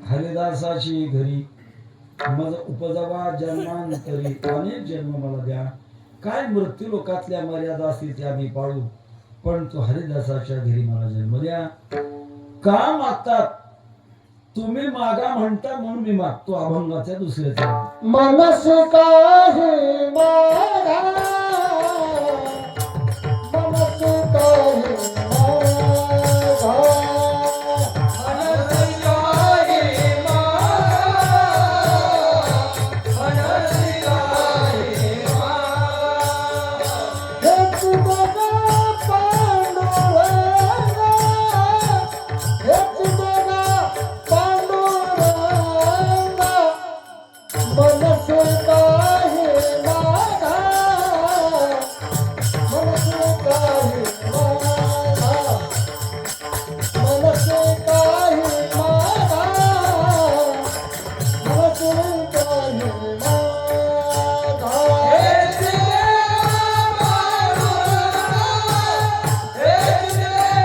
हरिदासाची घरी मज उपजवा जन्मांतरी, अनेक जन्म मला द्या. काय मृत्यू लोकातल्या मर्यादा असतील त्या मी पाळू, पण तो हरिदासाच्या घरी मला जन्म द्या. का मागतात? तुम्ही मागा म्हणता म्हणून मी मागतो. अभंगाच्या दुसऱ्याचा मनस काहे मागा, मनस काहे मागा, मनस काहे मागा, मनस काहे मागा. हेच बघा पांडुरंगा, हेच बघा पांडुरंगा, मनस काहे मागा, मनस काहे मागा, मनस काहे मागा, मनस काहे मागा. हेच देवा पांडुरंगा, हेच देवा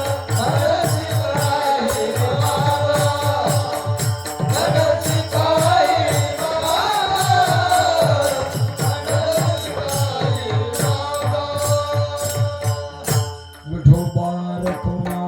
पांडुरंगा, मनस काहे मागा, मनस काहे विठोबार कुमारी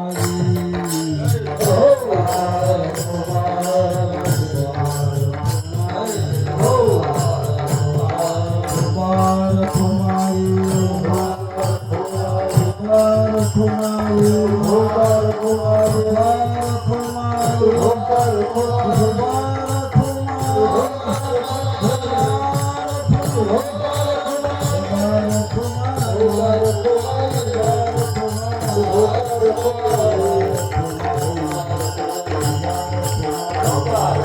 कुमार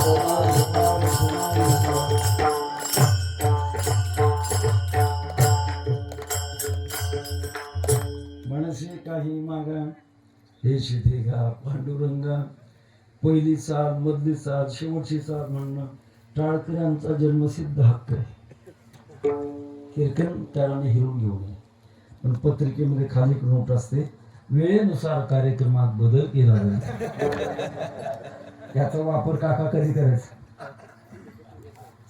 कुमारी मनसे काही मागा हे शिथिगा पांडुरंगा. पहिली साथ, मधली साथ, शेवटची साथ म्हणणं टाळकऱ्यांचा जन्मसिद्ध हक्क आहे. कीर्तन त्याने हिरून घेऊ नये. पण पत्रिकेमध्ये खाली एक नोट असते, वेळेनुसार कार्यक्रमात बदल केला जाईल. त्याचा वापर काका कधी करायचा?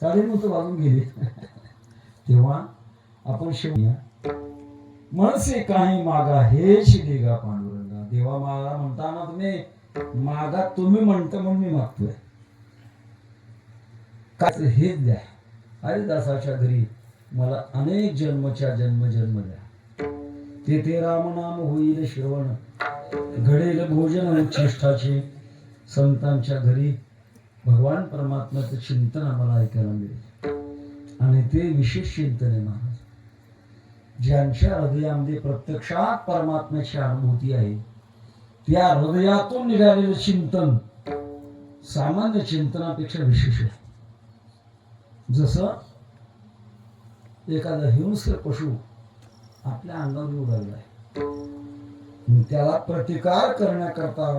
9:30 वाजून गेले. तेव्हा आपण शेवया मनसे काही मागा हे शिदेगा पांडुरंगा. देवा मागा म्हणताना तुम्ही मागा, तुम्ही म्हणता म्हणून मी मागतोय. काय हेच द्या. हरिदासाच्या घरी मला अनेक जन्मच्या जन्म द्या. तेथे रामनाम होईल श्रवण, घडेल भोजन उच्छिष्टाचे. संतांच्या घरी भगवान परमात्म्याचं चिंतन आम्हाला ऐकायला मिळेल. आणि ते विशेष चिंतन आहे महाराज. ज्यांच्या हृदयामध्ये प्रत्यक्षात परमात्म्याची अनुभूती आहे, त्या हृदयातून निघालेलं चिंतन सामान्य चिंतनापेक्षा विशेष आहे. जसं एखादा हिंस्र पशु आपल्या अंगावर उडाला आहे, त्याला प्रतिकार करण्याकरता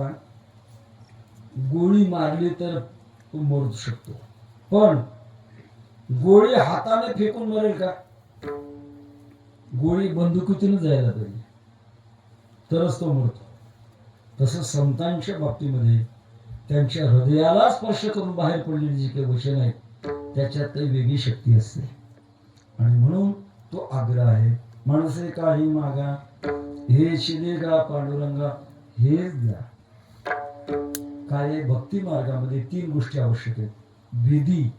गोळी मारली तर तो मरू शकतो. पण गोळी हाताने फेकून मरेल का? गोळी बंदुकीतून जायला पाहिजे, तरच तो मरतो. तसं संतांच्या बाबतीमध्ये त्यांच्या हृदयाला स्पर्श करून बाहेर पडलेली जी काही वचन आहेत त्याच्यात काही वेगळी शक्ती असते. आणि म्हणून तो आग्रह आहे, माणसे काही मागा हे शिदेगा पांडुरंगा हेच द्या. काय भक्ती मार्गामध्ये 3 गोष्टी आवश्यक आहेत: विधी,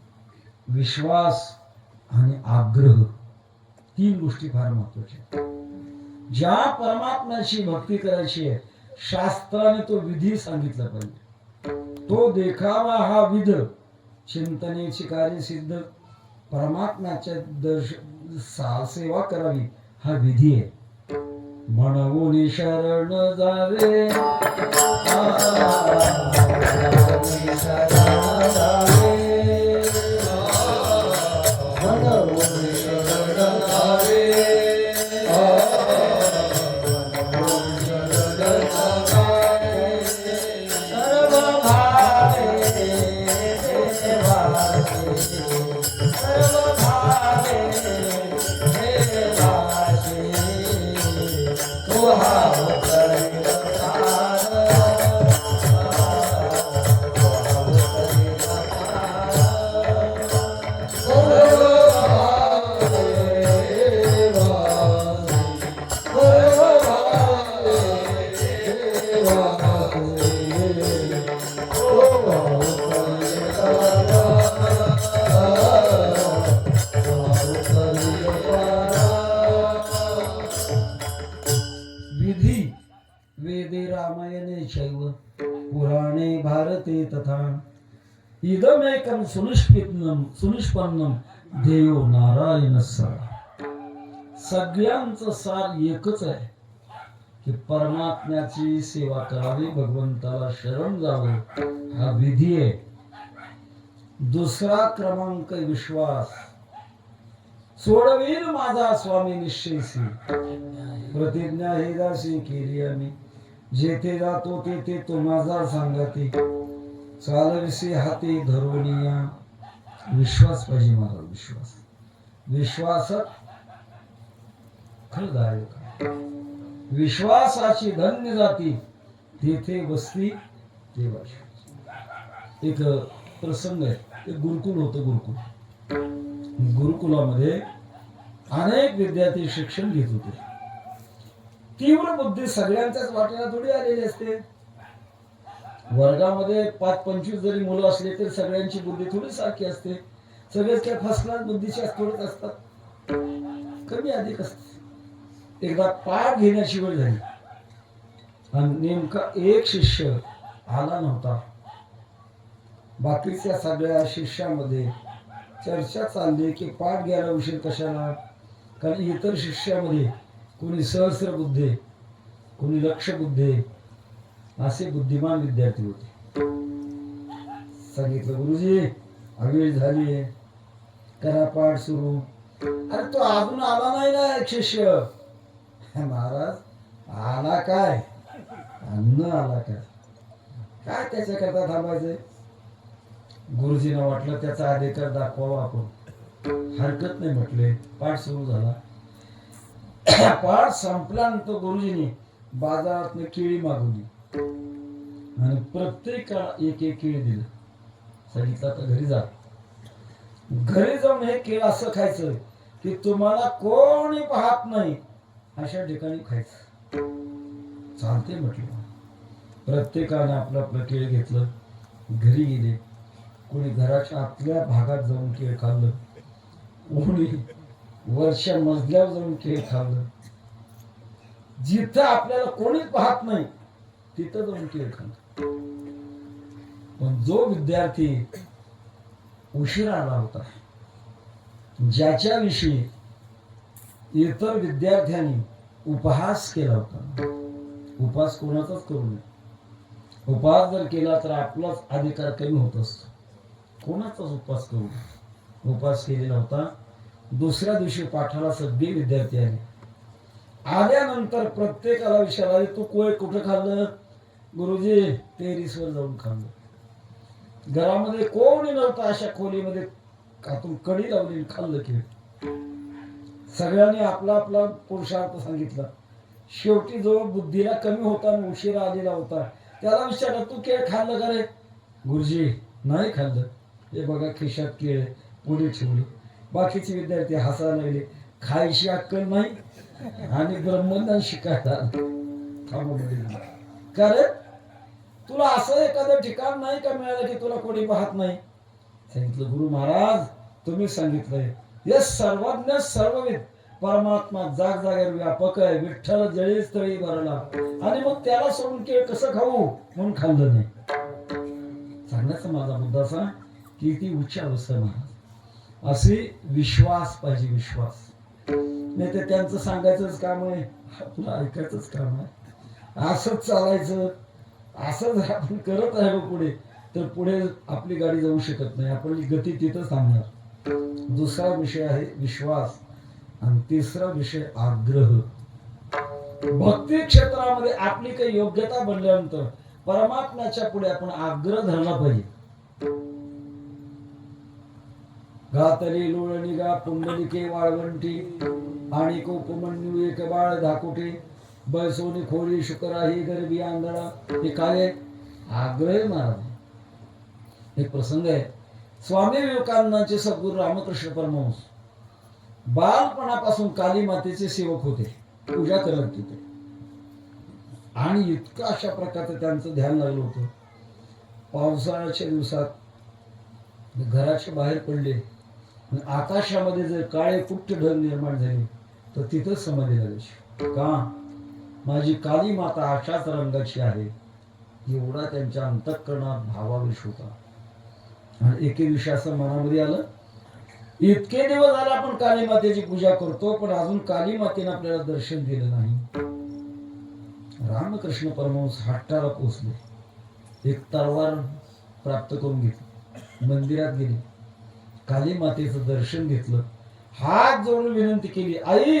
विश्वास आणि आग्रह. 3 गोष्टी फार महत्वाच्या. ज्या परमात्म्याची भक्ती करायची आहे शास्त्राने तो विधी सांगितला पाहिजे. तो देखावा हा विध, चिंतनेची कार्य सिद्ध, परमात्म्याच्या सेवा करावी हा विधी आहे. म्हणून शरण जावे विधी. वेदे रामायणे चैव पुराणे भारते तथा इदमेकं सुनिष्पन्नम देव नारायणस्स. सगळ्यांचं सार एकच आहे की परमात्म्याची सेवा करावी, भगवंताला शरण जावं हा विधी आहे. दुसरा क्रमांक विश्वास. सोडवील माझा स्वामी निश्चयसी, प्रतिज्ञा हे दासी केली आम्ही, जेथे जातो तेथे तो माझा सांगते, चालविसे हाती धरुनिया. विश्वास पाहिजे मला. विश्वासात खरदायक. विश्वासाची धन्य जाती तेथे बसती देवाची. एक प्रसंग आहे. एक गुरुकुल होतं. गुरुकुलामध्ये अनेक विद्यार्थी शिक्षण घेत होते. तीव्र बुद्धी सगळ्यांच्याच वाटेला थोडी आलेली असते. वर्गामध्ये 5-25 जरी मुलं असले तरी सगळ्यांची बुद्धी थोडी सारखी असते. सगळेच काय फर्स्ट क्लास बुद्धीचे थोडेच असतात, कमी अधिक असते. एकदा पाठ घेण्याची वेळ झाली आणि नेमका एक शिष्य आला नव्हता. बाकीच्या सगळ्या शिष्यामध्ये चर्चा चालली की पाठ घ्यायला उशीर कशाला. कारण इतर शिष्यामध्ये कोणी सहस्र बुद्धे, कोणी लक्ष बुद्धे असे बुद्धिमान विद्यार्थी होते. सांगितलं, गुरुजी वेळ झाली, करा पाठ सुरू. अरे तो अजून आला नाही ना एक शिष्य. महाराज आला काय, अन्न आला काय त्याच्याकरता थांबायचंय. गुरुजींना वाटलं त्याचा अधिकार दाखवावा आपण. हरकत नाही म्हटले. पाठ सुरू झाला. पाठ संपल्यानंतर गुरुजींनी बाजारातनं केळी मागवली आणि प्रत्येकाला एक केळी दिलं. सांगितलं आता घरी जा. घरी जाऊन हे केळं असं खायचं की तुम्हाला कोणी पाहत नाही अशा ठिकाणी खायचं. चालते म्हटलं. प्रत्येकाने आपलं आपलं केळ घेतलं, घरी गेले. कोणी घराच्या आतल्या भागात जाऊन केळ खाल्लं, कोणी वरच्या मजल्यावर जाऊन केळ खाल्लं. जिथं आपल्याला कोणीच पाहत नाही तिथं जाऊन केळ खाल्लं. पण जो विद्यार्थी उशिरा आला होता, ज्याच्याविषयी इतर विद्यार्थ्यांनी उपहास केला होता, उपहास कोणाचाच करू नये. उपहास जर केला तर आपलाच अधिकार कमी होत असतो. कोणाचाच उपहास करू नये. उपहास केलेला होता. दुसऱ्या दिवशी पाठाला सगळे विद्यार्थी आले. आल्यानंतर प्रत्येकाला विचारले, तू कुठे खाल्लं? गुरुजी टेरिसवर जाऊन खाल्लं. घरामध्ये कोणी नव्हतं. अशा खोलीमध्ये कातून कडी लावली खाल्लं. की सगळ्यांनी आपला आपला पुरुषार्थ सांगितला. शेवटी जो बुद्धीला कमी होता आणि उशिरा आलेला होता त्याला विचारलं तू केळ खाल्लं का रे? गुरुजी नाही खाल्लं. हे बघा खिशात केळ पुढे ठेवले. बाकीचे विद्यार्थी हसायला लागले. खायची अक्कल नाही आणि ब्रह्मज्ञान शिकायला का रे? तुला असं एखादं ठिकाण नाही का मिळालं की तुला कोणी पाहत नाही? सांगितलं गुरु महाराज तुम्ही सांगितलंय हे सर्वज्ञ सर्वविद परमात्मा जाग जागेवर व्यापक आहे. विठ्ठल जळी स्थळी भरला आणि मग त्याला सोडून केळ कसं खाऊ म्हणून खाल्लं नाही. सांगण्याचा माझा मुद्दा असा की ती उच्च अवस्था महाराज असे विश्वास पाहिजे. विश्वास नाही तर त्यांचं सांगायचंच काम आहे आपलं ऐकायचंच काम आहे. असंच चालायचं असंच आपण करत राहिलो पुढे तर पुढे आपली गाडी जाऊ शकत नाही. आपली गती तिथं थांबणार. दुसरा विषय आहे विश्वास आणि तिसरा विषय आग्रह. भक्ती क्षेत्रामध्ये आपली काही योग्यता बनल्यानंतर परमात्म्याच्या पुढे आपण आग्रह धरला पाहिजे. घातली लोळणी गा पुंडलिके वाळवंटी आणि कोपमन्यू एक बाळ धाकुटे बैसोनी खोळी शुकराही गरबी आंधळा. हे काय आग्रह महाराज. एक प्रसंग आहे. स्वामी विवेकानंदांचे सद्गुरू रामकृष्ण परमहंस बालपणापासून काली मातेचे सेवक होते. पूजा करत होते आणि इतकं अशा प्रकारचं त्यांचं ध्यान लागलं होतं. पावसाळ्याच्या दिवसात घराच्या बाहेर पडले आकाशामध्ये जर काळे कुट्ट ढग निर्माण झाले तर तिथं समाधी लागायची. का? माझी काली माता अशाच रंगाची आहे. एवढा त्यांच्या अंतःकरणात भावावेश होता. आणि एके दिवशी असं मनामध्ये आलं इतके दिवस झाले आपण काली मातेची पूजा करतो पण अजून काली मातेने आपल्याला दर्शन दिलं नाही. रामकृष्ण परमहंस हट्टाला पोहोचले. एक तलवार प्राप्त करून घेतली. मंदिरात गेले. काली मातेचं दर्शन घेतलं. हात जोडून विनंती केली आई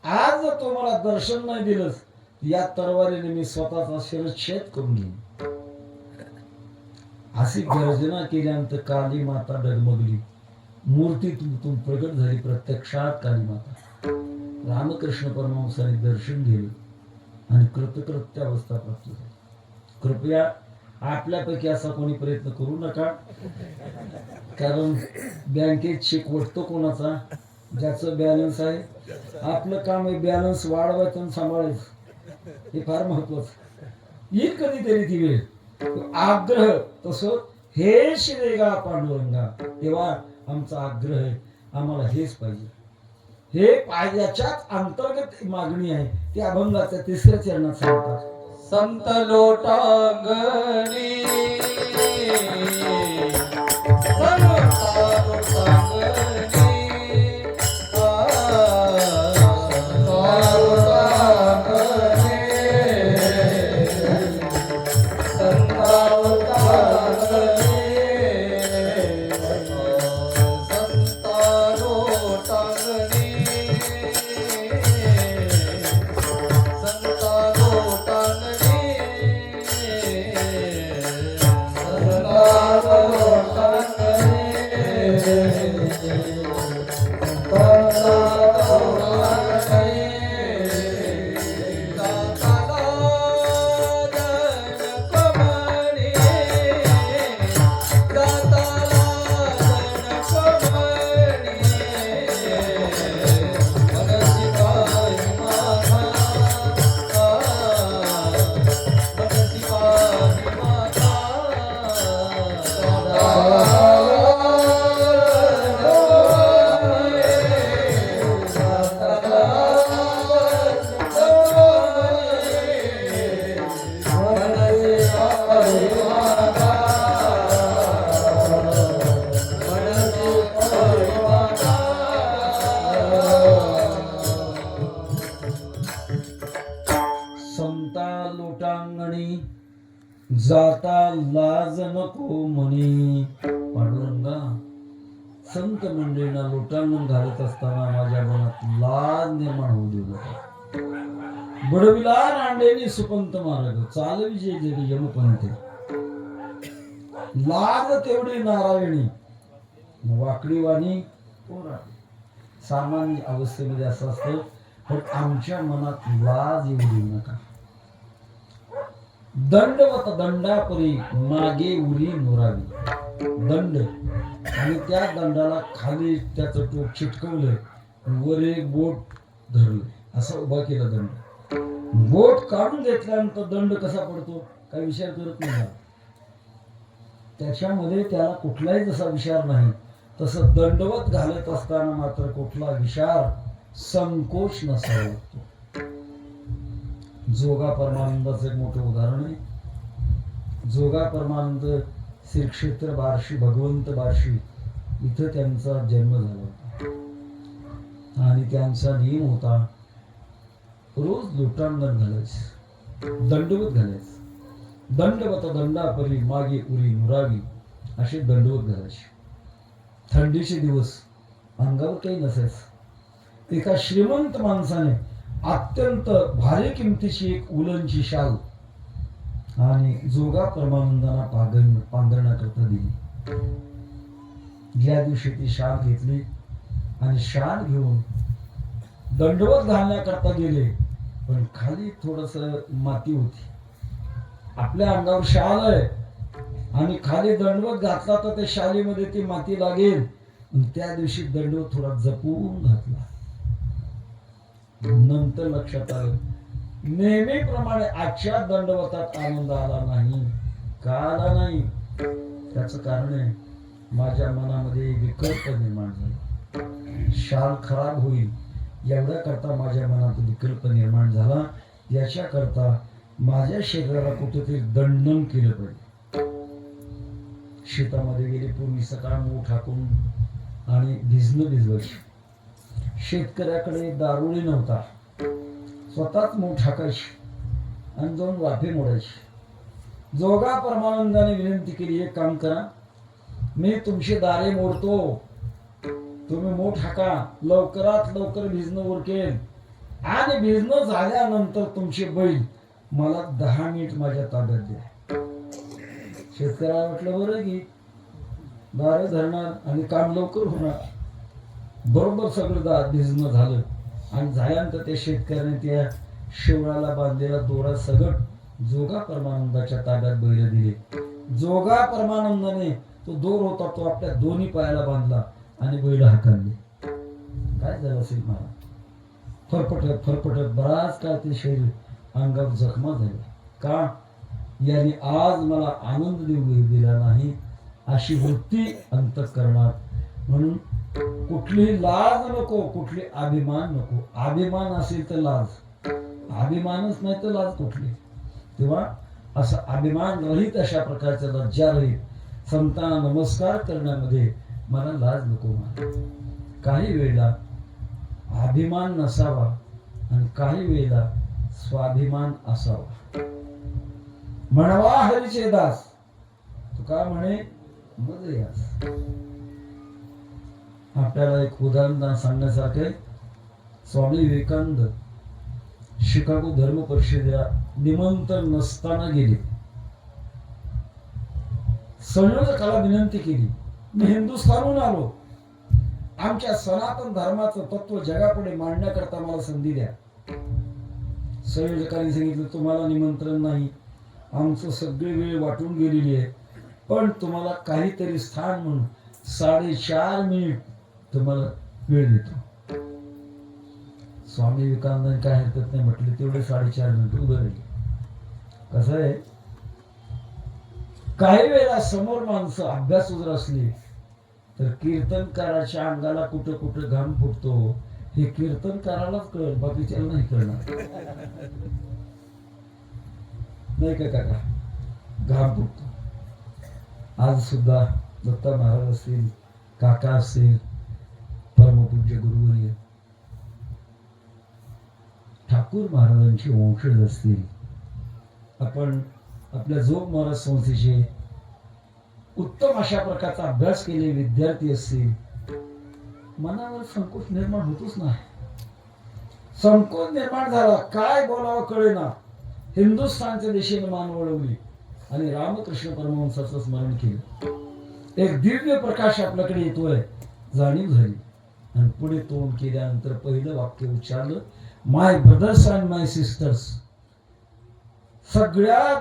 आज जर तू मला दर्शन नाही दिलंस या तलवारीने मी स्वतःचा शिरच्छेद करून घेईन. अशी गर्जना केल्यानंतर काली माता डगमगली. मूर्तीतून प्रगट झाली प्रत्यक्षात काली माता. रामकृष्ण परमहंसाने दर्शन घेतलं आणि कृतकृत्य अवस्था प्राप्त झाली. कृपया आपल्यापैकी असा कोणी प्रयत्न करू नका. कारण बँकेत चेक वाटतो कोणाचा ज्याचं बॅलन्स आहे. आपलं काम आहे बॅलन्स वाढवायचं आणि सांभाळायचं. हे फार महत्वाचं. येईल कधीतरी ती वेळ. आग्रह तसं हे श्रीगा पांडुरंगा तेव्हा आमचा आग्रह आहे आम्हाला हेच पाहिजे. हे याच्यात अंतर्गत मागणी आहे. ती अभंगाच्या तिसऱ्या चरणात सांगतात. संत लोटांगणी जाता लाज नको म्हणे. पांडुरंगा संत मंडळींना लोटांगण घालत असताना माझ्या मनात लाज निर्माण होऊ देऊ नका. बडविला रांडेनी सुपंत मार्ग चालवी जे जगी यमपंथे. लाज तेवढी नारायणी वाकडी वाणी सामान्य अवस्थेमध्ये असं असतं पण आमच्या मनात लाज येऊ देऊ नका. दंडवत दंडापरी मागे उरी मोरावी. दंड आणि त्या दंडाला खाली त्याचं टोक चिटकवलंय, वर एक बोट धरलंय, असं उभा केला दंड. बोट काढून घेतल्यानंतर दंड कसा पडतो काही विचार करत नाही. त्याच्यामध्ये त्याला कुठलाही जसा विचार नाही, तसं दंडवत घालत असताना मात्र कुठला विचार संकोच नसावा लागतो. जोगा परमानंदाचं एक मोठं उदाहरण आहे. जोगा परमानंद श्री क्षेत्र बार्शी, भगवंत बार्शी इथं त्यांचा जन्म झाला होता आणि त्यांचा नियम होता रोज लोटांगण घालायचं, दंडवत घालायचं. दंडवत दंडापरी मागे उरी नुरावी असे दंडवत घालायचे. थंडीचे दिवस, अंगावर काही नसायचं. एका श्रीमंत माणसाने अत्यंत भारी किमतीची एक उलनची शाल आणि जोगा परमानंदांना पांघरण्याकरता दिली. ज्या दिवशी ती शाल घेतली आणि शाल घेऊन दंडवत घालण्याकरता गेले, पण खाली थोडस माती होती. आपल्या अंगावर शाल आहे आणि खाली दंडवत घातला तर त्या शालीमध्ये ती माती लागेल. त्या दिवशी दंडवत थोडा जपून घातला. नंतर लक्षात आलं नेहमीप्रमाणे आजच्या दंडवतात आनंद आला नाही. का आला नाही? त्याचं कारण आहे माझ्या मनामध्ये विकल्प निर्माण झाला. शाल खराब होईल एवढ्या करता माझ्या मनात विकल्प निर्माण झाला. याच्या करता माझ्या शरीराला कुठेतरी दंडन केलं पाहिजे. शेतामध्ये गेले पूर्वी सकाळ मूग टाकून आणि भिजवायची. शेतकऱ्याकडे दारुडी नव्हता, स्वतःच मूग टाकायची आणि जाऊन वाफे मोडायची. जोगा परमानंदाने विनंती केली, एक काम करा, मी तुमची दारे मोडतो, तुम्ही मूग टाका, लवकरात लवकर भिजणं उरकेल आणि भिजणं झाल्यानंतर तुमचे बैल मला 10 मिनिट माझ्या ताब्यात द्या. शेतकऱ्याला म्हटलं बरं की दारे धरणार आणि काम लवकर होणार. बरोबर सगळं भिजणं झालं आणि झाल्यानंतर त्या शेतकऱ्याने त्या शिवराला बांधलेला दोरा सगट जोगा परमानंदाच्या ताब्यात बैल दिले. जोगा परमानंदाने तो दोर होता तो आपल्या दोन्ही पायाला बांधला आणि बैल हाकलले. काय झालं असेल मला? फरफटत फरफटत बराच काळ ते शरीर अंगावर जखमा झाले. का? याने आज मला आनंद दिला नाही अशी वृत्ती अंतःकरणात. म्हणून कुठली लाज नको, कुठली अभिमान नको. अभिमान असेल तर लाज, अभिमानच नाही तर लाज कुठली? तेव्हा असं अभिमान रहित अशा प्रकारचं लज्जा रहित संतांना नमस्कार करण्यामध्ये मला लाज नको. काही वेळेला अभिमान नसावा आणि काही वेळेला स्वाभिमान असावा. म्हणवा हरीचे दास, तुका म्हणे मज यास. आपल्याला एक उदाहरण सांगण्यासारखे, स्वामी विवेकानंद शिकागो धर्म परिषदेला निमंत्रण नसताना गेले. संयोजकाला विनंती केली, मी हिंदुस्थानहून आलो, आमच्या सनातन धर्माचं तत्व जगापुढे मांडण्याकरता मला संधी द्या. संयोजकांनी सांगितलं, तुम्हाला निमंत्रण नाही, आमचं सगळी वेळ वाटून गेलेली आहे, पण तुम्हाला काहीतरी स्थान म्हणून 4.5 मिनिट तुम्हाला वेळ देतो. स्वामी विवेकानंद काय हरकत नाही म्हटले, तेवढे 4.5 मिनिट उभं राहिले. कसं आहे, काही वेळेला समोर माणसं अभ्यासू जर असली तर कीर्तनकाराच्या अंगाला कुठं कुठं घाम फुटतो हे कीर्तनकारालाच कळेल, बाकीच्याला नाही कळणार. नाही का काका? घाम फुटतो. आज सुद्धा दत्ता महाराज असतील, काका असतील, परमपूज्य गुरुवर्य ठाकूर महाराजांचे वंशज असतील, आपण आपल्या जोग महाराज संस्थेचे उत्तम अशा प्रकारचा अभ्यास केले विद्यार्थी असतील, मनावर संकोच निर्माण होतोच नाही. संकोच निर्माण झाला, काय बोलावं कळेना. हिंदुस्थानच्या दिशेने मान वळवली आणि रामकृष्ण परमहंसाचं स्मरण केलं. एक दिव्य प्रकाश आपल्याकडे येतोय, जाणीव झाली आणि पुढे तोंड केल्यानंतर पहिलं वाक्य उच्चारलं, माय ब्रदर्स अँड माय सिस्टर्स, सगळ्या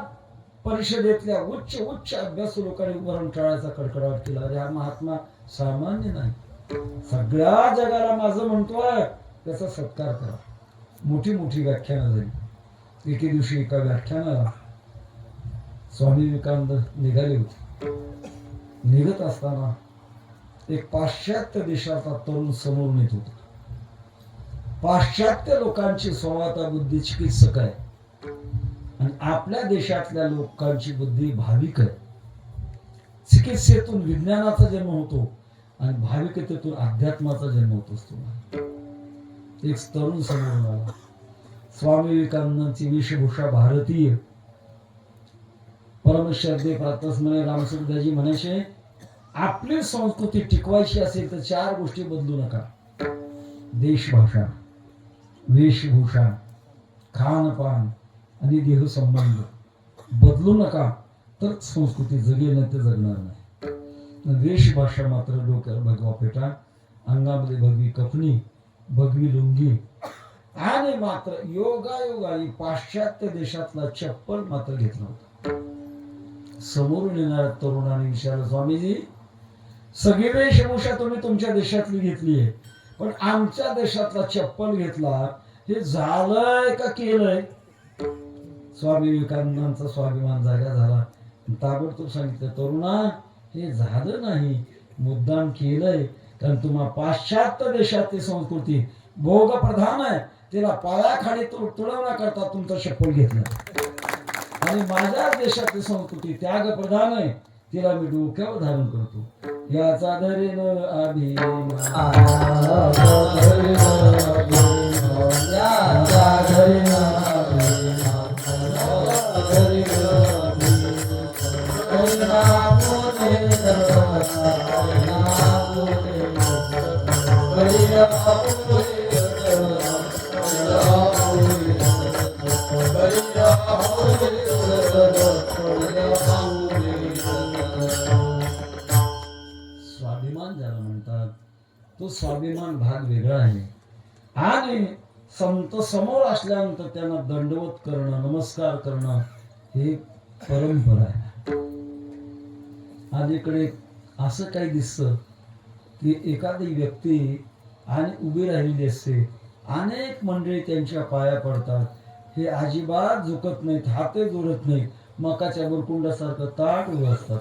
परिषदेतल्या उच्च उच्च अभ्यासू लोकांनी उभारून टाळायचा कडकडाट केला. अरे हा महात्मा सामान्य नाही, सगळ्या जगाला माझं म्हणतोय, त्याचा सत्कार करा. मोठी मोठी व्याख्यानं झाली. एके दिवशी एका व्याख्यानाला स्वामी विवेकानंद निघाले होते. निघत असताना एक पाश्चात्य देशाचा तरुण समोरून येत होता. पाश्चात्य लोकांची स्वभावता बुद्धी चिकित्सक आहे आणि आपल्या देशातल्या लोकांची बुद्धी भाविक आहे. चिकित्सेतून विज्ञानाचा जन्म होतो आणि भाविकतेतून अध्यात्माचा जन्म होत असतो. एक तरुण समोरून आला. स्वामी विवेकानंदांची वेशभूषा भारतीय. परमश्रद्धे प्रातस्मरणीय रामसुखदाजी म्हणायचे, आपली संस्कृती टिकवायची असेल तर 4 गोष्टी बदलू नका. देशभाषा, वेशभूषा, खानपान आणि देहसंबंध बदलू नका, तर संस्कृती जगेल, नाही तर जगणार नाही. वेशभाषा मात्र डोक्यावर भगवा फेटा, अंगामध्ये भगवी कपणी, भगवी लुंगी आणि मात्र योगायोगाने पाश्चात्य देशातला चप्पल मात्र घेतला होता. समोरून येणाऱ्या तरुणाने विचारलं, स्वामीजी सगळी वेशभूषा तुम्ही तुमच्या देशातली घेतली आहे, पण आमच्या देशातला चप्पल घेतला, हे झालंय का केलंय? स्वामी विवेकानंदांचा स्वाभिमान जागा झाला. ताबडतोब सांगितलं, तरुणा हे झालं नाही, मुद्दाम केलंय. कारण तुम्हा पाश्चात्य देशातली संस्कृती भोग प्रधान आहे, तिला पायाखाली तुडवण्याकरता तुमचं चप्पल घेतलं. आणि माझ्या देशातली संस्कृती त्याग प्रधान आहे, तिला मी डोक्यावर धारण करतो. याचा धरीन अभिमान, स्वाभिमान ज्याला म्हणतात, तो स्वाभिमान भाग वेगळा आहे. आणि संत समोर असल्यानंतर त्यांना दंडवत करणं, नमस्कार करणं हे परंपरा आहे. अलीकडे असं काही दिसतं की एखादी व्यक्ती आणि उभी राहिलेली असते, अनेक मंडळी त्यांच्या पाया पडतात, हे अजिबात झुकत नाहीत, हाते जोडत नाहीत, मकाच्या बुरकुंडासारखं ताट उभं असतात.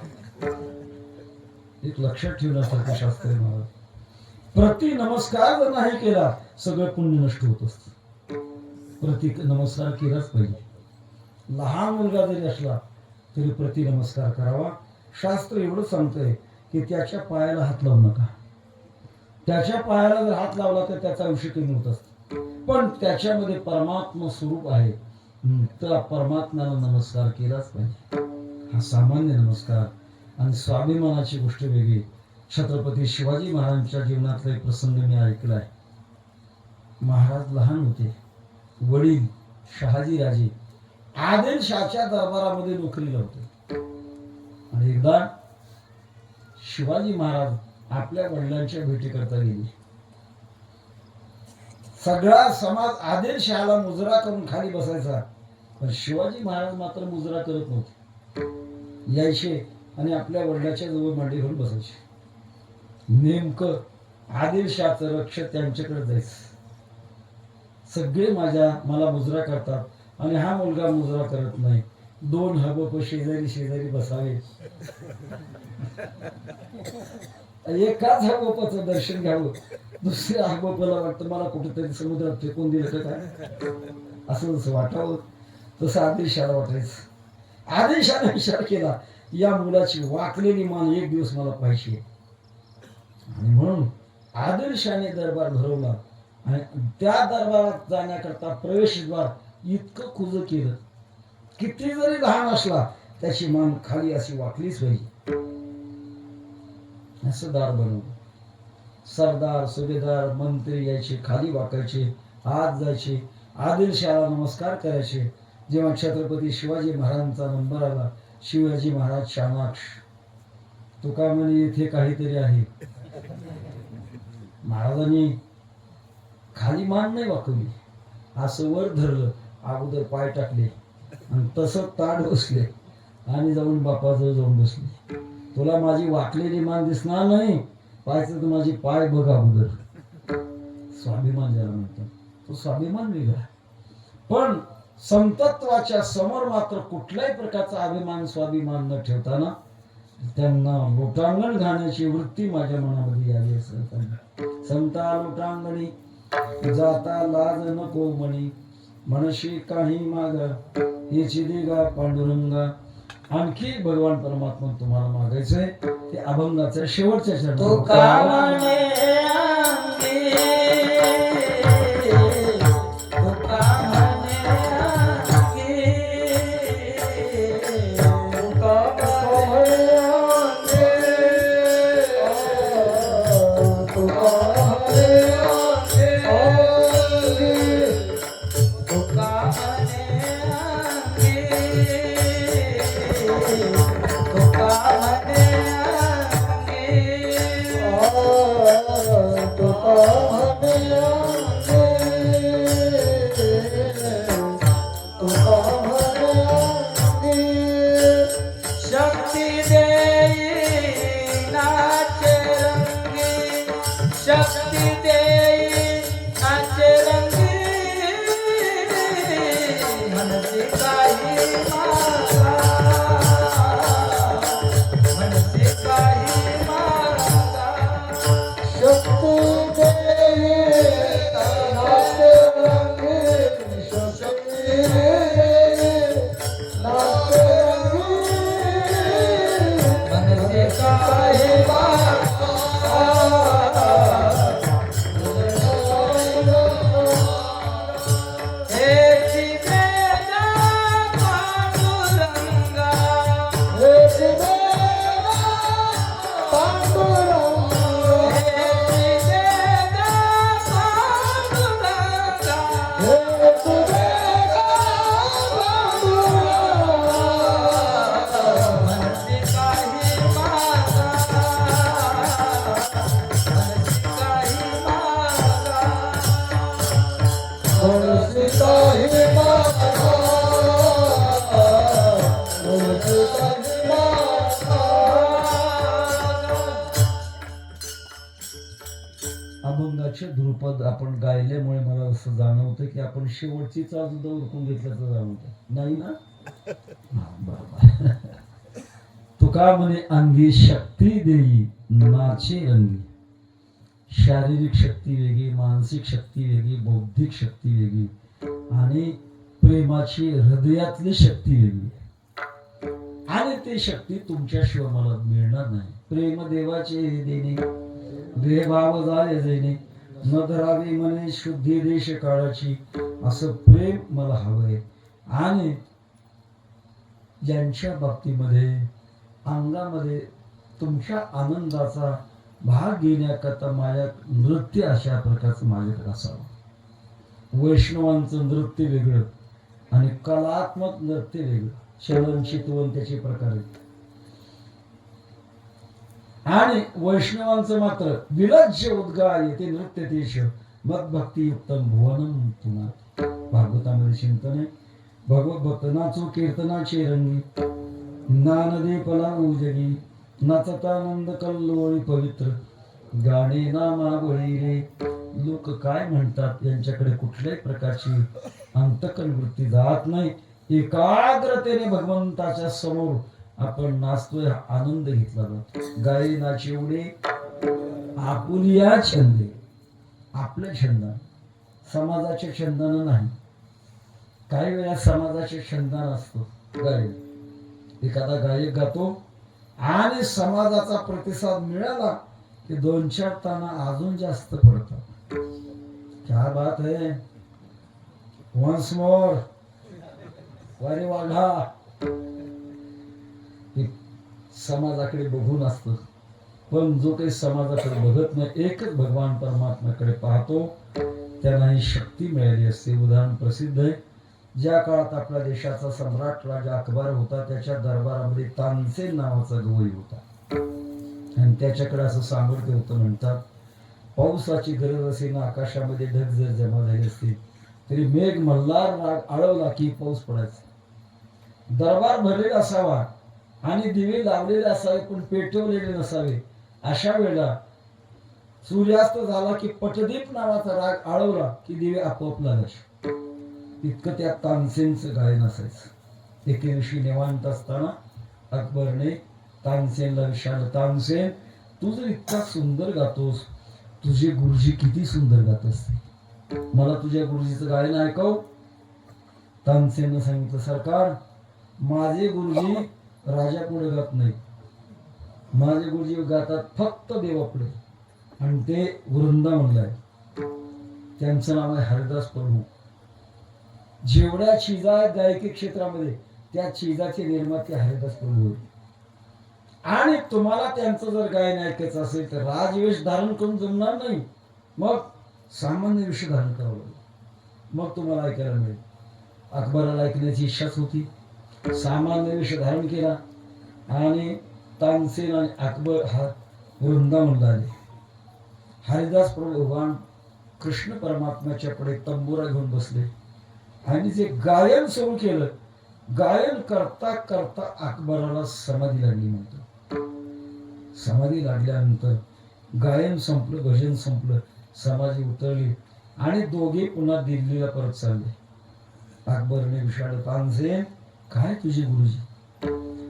एक लक्षात ठेवण्यासारखं शास्त्र आहे महाराज. प्रति नमस्कार जर नाही केला, सगळं पुण्य नष्ट होत असतं. प्रति नमस्कार केलाच पाहिजे. लहान मुलगा जरी असला तरी प्रति नमस्कार करावा. शास्त्र एवढं सांगतंय की त्याच्या पायाला हात लावू नका. त्याच्या पायाला जर हात लावला तर त्याचा आयुष्य कमी होत असतं. पण त्याच्यामध्ये परमात्मा स्वरूप आहे, तर परमात्म्याला नमस्कार केलाच पाहिजे. हा सामान्य नमस्कार. आणि स्वाभिमानाची गोष्ट वेगळी. छत्रपती शिवाजी महाराजांच्या जीवनातला एक प्रसंग मी ऐकलाय. महाराज लहान होते, वडील शहाजीराजे आदिलशाहच्या दरबारामध्ये नोकरीला होते. आणि एकदा शिवाजी महाराज आपल्या वडिलांच्या भेटीकरता गेले. सगळा समाज आदिलशहाला मुजरा करून खाली बसायचा, पण शिवाजी महाराज मात्र मुजरा करत नव्हते. यायचे आणि आपल्या वडिलाच्या जवळ मांडी घालून बसायचे. नेमकं आदिलशाहचं लक्ष त्यांच्याकडे जायचं. सगळे मला मुजरा करतात आणि हा मुलगा मुजरा करत नाही. 2 हबप शेजारी शेजारी बसावे, एकाच हबपाचं दर्शन घ्यावं, दुसऱ्या हबपाला वाटतं मला कुठेतरी समुद्रात फेकून दिलं का काय, असं जसं वाटावं तसं आदिलशाहला वाटायचं. आदिलशाहने विचार केला, या मुलाची वाकलेली मान एक दिवस मला पाहिजे. आणि म्हणून आदिलशाहने दरबार भरवला आणि त्या दरबारात जाण्याकरता प्रवेशद्वार इतकं खुलं केलं, किती जरी लहान असला त्याची मान खाली अशी वाकलीच पाहिजे, असं दार बनवलं. सरदार सुभेदार मंत्री यायचे, खाली वाकायचे, आत जायचे, आदिलशाहला नमस्कार करायचे. जेव्हा छत्रपती शिवाजी महाराजांचा नंबर आला, शिवाजी महाराज शानाक्ष, तुका म्हणे इथे काहीतरी आहे. महाराजांनी खाली मान नाही वाकवली, असं वर धरलं, अगोदर पाय टाकले आणि तसं ताट बसले आणि जाऊन बापाजवळ जाऊन बसले. तुला माझी वाकलेली मान दिसणार नाही, पाहायचं तू माझी पाय बघ अगोदर. स्वाभिमान ज्याला म्हणतात, तो स्वाभिमान वेगळा. पण संतत्वाच्या समोर मात्र कुठल्याही प्रकारचा अभिमान स्वाभिमान न ठेवताना त्यांना लोटांगण घालण्याची वृत्ती माझ्या मनामध्ये यावी असं सांगितलं. संता लोटांगणी जाता लाज नको म्हणी, मनशी काही मागा हेची दिगा पांडुरंगा. आणखी भगवान परमात्मा तुम्हाला मागायचंय ते अभंगाच्या शेवटच्या चरणात. तुका म्हणे अंगी, तुका म्हणे अंगी, तुका म्हणे अंगी, तुका म्हणे अंगी, तुका म्हणे अंगी, तुका म्हणे शक्ती देई नाचे रंगी, शक्ती देई नाचे रंगी, मनसी काही मागा, मनसी काही मागा. शक्ती देई नाचे रंगी, शक्ती देई नाचे रंगी, मनसी काही मागा. हेची वेदा पांडुरंगा, हेची वेदा पांडुरंगा, हेची वेदा पांडुरंगा, हेची वेदा पांडुरंगा. मनसी काही मागा, मनसी काही मागा, मनसी काही मागा, मनसी काही मागा. अभंगाचे ध्रुपद आपण गायल्यामुळे मला असं जाणवतं की आपण शेवटची चाल सुद्धा उरकून घेतल्याचं जाणवतं नाही ना. हा, बरोबर. तुका म्हणे अंगी शक्ती देई नाचे रंगी. शारीरिक शक्ती वेगळी, मानसिक शक्ती वेगळी, बौद्धिक शक्ती वेगळी आणि प्रेमाची हृदयातली शक्ती वेगळी. आणि ती शक्ती तुमच्याशिवाय मला मिळणार नाही. प्रेम देवाचे देणे, देहभाव झाले देणे, न धरावी म्हणे शुद्धी देश काळाची. असं प्रेम मला हवंय. आणि ज्यांच्या बाबतीमध्ये अंगामध्ये तुमच्या आनंदाचा भाग घेण्याकरता माझ्या नृत्य अशा प्रकारचं माझ्याकडे असावं. वैष्णवांचं नृत्य वेगळं आणि कलात्मक नृत्य वेगळं, चलन चितवन त्याचे प्रकार आहेत. आणि वैष्णवांचं मात्र विलज्ज उद्गार येते नृत्य देश मग भक्ती उत्तम भुवनम पुन्हा. भागवतामध्ये चिंतन आहे. भगवत भक्त नाचो कीर्तनाचे रंगी, ज्ञानदे पला उजगी, नाचतानंद कल्लोळी पवित्र, गाणे नामावळी रे. लोक काय म्हणतात यांच्याकडे कुठल्याही प्रकारची अंतकन वृत्ती जात नाही. एकाग्रतेने भगवंताच्या समोर आपण नाचतोय, आनंद घेतला जातो. गाई नाचे उडे आपुलिया छंदे, आपल्या छंदाने, समाजाच्या छंदानं नाही. काही वेळा समाजाच्या छंदानं असतो गायक. एखादा गायक गातो आणि समाजाचा प्रतिसाद मिळाला की 2-4 ताना अजून जास्त पडतात. क्या बात है, वन्स मोर, वारे वाघा. समाजाकडे बघून असतं. पण जो काही समाजाकडे बघत नाही, एकच भगवान परमात्म्याकडे पाहतो, त्यांना ही शक्ती मिळाली असते. उदाहरण प्रसिद्ध आहे. ज्या काळात आपल्या देशाचा सम्राट राजा अकबर होता, त्याच्या दरबारामध्ये तानसेन नावाचा गवई होता आणि त्याच्याकडे असं सामर्थ्य होतं. म्हणतात पावसाची गरज असेल, आकाशामध्ये ढग जर जमा झाले असतील तरी मेघ मल्हार राग आळवला की पाऊस पडायचा. दरबार भरलेला असावा आणि दिवे लावलेले असावे पण पेटवलेले नसावे. अशा वेळेला सूर्यास्त झाला की पटदीप नावाचा राग आळवला की दिवे आपोआप लागायचे. इतकं त्या तानसेनचं गायन असायचं. एके दिवशी निवांत असताना अकबरने तानसेनला विचारलं, तानसेन तू जर इतका सुंदर गातोस, तुझे गुरुजी किती सुंदर गात असते, मला तुझ्या गुरुजीचं गायन ऐकव. तानसेननं सांगितलं, सरकार माझे गुरुजी राजा पुढे गात नाही, माझे गुरुजी गातात फक्त देवापुढे, आणि ते वृंदावनला आहे. त्यांचं नाव आहे हरिदास प्रभू. जेवढ्या चिजा आहेत गायकी क्षेत्रामध्ये त्या चिजाचे निर्माते हरिदास प्रभू होते. आणि तुम्हाला त्यांचं जर गायन ऐकायचं असेल तर राजवेश धारण करून जमणार नाही, मग सामान्य वेश धारण करावं लागेल, मग तुम्हाला ऐकायला मिळेल. अकबराला ऐकण्याची इच्छाच होती. सामान्य वेश धारण केला आणि तानसेन आणि अकबर हा वृंदावनला आले. हरिदास प्रभू भगवान कृष्ण परमात्म्याच्या पुढे तंबुरा घेऊन बसले आणि जे गायन सुरू केलं, गायन करता करता अकबराला समाधी लागली. म्हणतो समाधी लागल्यानंतर गायन संपलं, भजन संपलं, समाधी उतरली आणि दोघे पुन्हा दिल्लीला परत चालले. अकबरने विचारलं, तानसेन काय तुझे गुरुजी?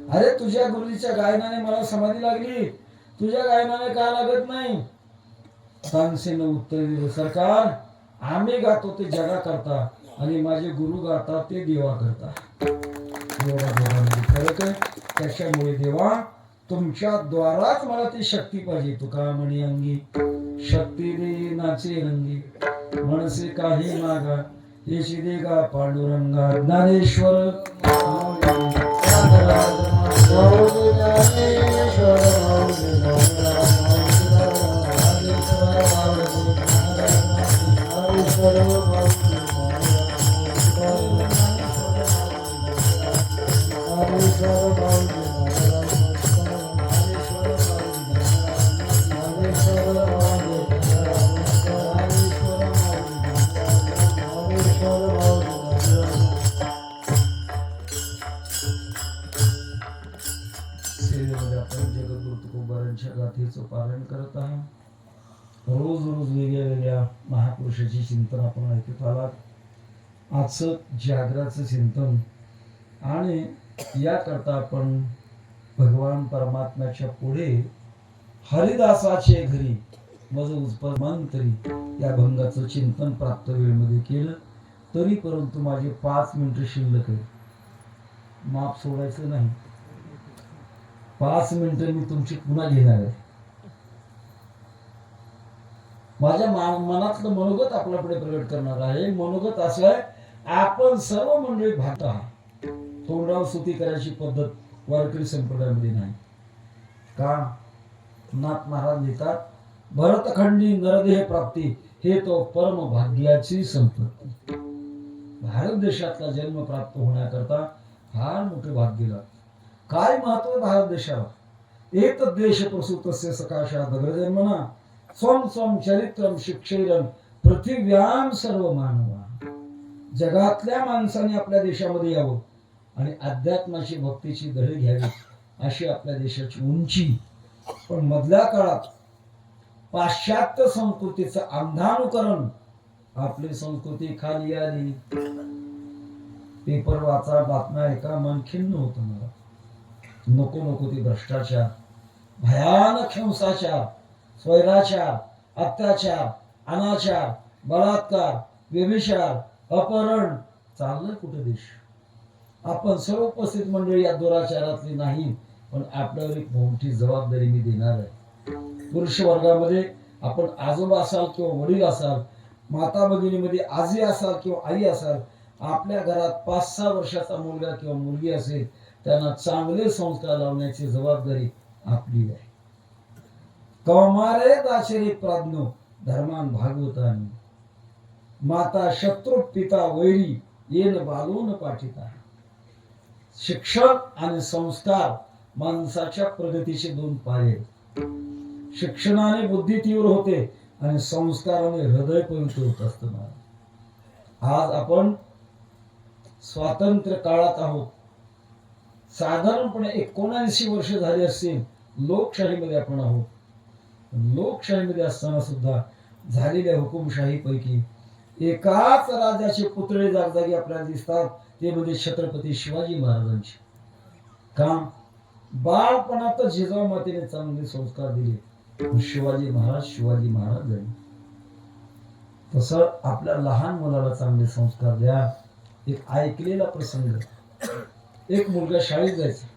अरे तुझ्या गुरुजीच्या गायनाने मला समाधी लागली, तुझ्या गायनाने का लागत नाही? तानसेनने उत्तर दिलं, सरकार आम्ही गातो ते जगा करता आणि माझे गुरु गातात ते देवा करता. देवा देवामध्ये फरक आहे. त्याच्यामुळे देवा तुमच्या द्वाराच मला ती शक्ती पाहिजे. तुका म्हणे अंगी शक्ती दे नाचे रंगी, मनसे काही मागा येशी दे गा पांडुरंगा. ज्ञानेश्वर गाथेचं पारायण करत आहे. रोज रोज वेगळ्या वेगळ्या महापुरुषाची चिंतन आपण ऐकत आलात. आजचं जागराचं चिंतन आणि याकरता आपण भगवान परमात्म्याच्या पुढे हरिदासाचे घरी मज उजपमान तरी या भंगाचं चिंतन प्राप्त वेळेमध्ये केलं. तरी परंतु माझे 5 मिनिटं शिल्लक आहे. माप सोडायचं नाही. 5 मिनिटं मी तुमची पुन्हा घेणार आहे. माझ्या मनातलं मनोगत आपल्या पुढे प्रकट करणार आहे. मनोगत असं आहे, आपण सर्व मंडळी भात आहात. तोंडावर स्तुती करायची पद्धत वारकरी संप्रदायामध्ये नाही. का? नाथ महाराज लिहितात, भरतखंडी नरदेह प्राप्ती हे तो परम भाग्याची संपत्ती. भारत देशातला जन्म प्राप्त होण्याकरता फार मोठे भाग्य लागते. काय महत्व आहे भारत देशाला? एक देश प्रसूतस्य सकाशात अग्रजन्मना स्वम स्वम चरित्रम शिक्षेरम पृथिव्याम सर्व मानवा. जगातल्या माणसाने आपल्या देशामध्ये यावं आणि अध्यात्माची भक्तीची धडे घ्यावी अशी आपल्या देशाची उंची. पण मधल्या काळात पाश्चात्य संस्कृतीचं अंधानुकरण, आपली संस्कृती खाली आली. पेपर वाचा, बातम्या ऐका, मन खिन्न होतं मला. नको नको ते भ्रष्टाचार, भयानक हिंसाचार, स्वैराचार, अत्याचार, अनाचार, बलात्कार, व्यभिचार, अपहरण चाललंय कुठे देश. आपण सर्व उपस्थित मंडळी या दुराचारातली नाही, पण आपल्यावर एक मोठी जबाबदारी मी देणार आहे. पुरुष वर्गामध्ये आपण आजोबा असाल किंवा वडील असाल, माता भगिनीमध्ये आजी असाल किंवा आई असाल, आपल्या घरात 5-6 वर्षाचा मुलगा किंवा मुलगी असेल, त्यांना चांगले संस्कार लावण्याची जबाबदारी आपली आहे. कौमारे दाशरी प्राज्ञो धर्मान भागवतानी, माता शत्रु पिता वैरी येन बालून पाठिता. शिक्षण आणि संस्कार माणसाच्या प्रगतीचे 2 पाय. शिक्षणाने बुद्धी तीव्र होते आणि संस्काराने हृदय पवित्र होत असतं. आज आपण स्वातंत्र्य काळात आहोत. साधारणपणे 79 वर्ष झाली असतील लोकशाहीमध्ये आपण आहोत. लोकशाहीमध्ये असताना सुद्धा झालेल्या हुकुमशाहीपैकी एकाच राजाचे पुतळे जागोजागी आपल्याला दिसतात, ते म्हणजे छत्रपती शिवाजी महाराजांचे. काम बाळपणात जिजामातेने चांगले संस्कार दिले. शिवाजी महाराज झाले. तसं आपल्या लहान मुलाला चांगले संस्कार द्या. एक ऐकलेला प्रसंग, एक मुलगा शाळेत जायचा,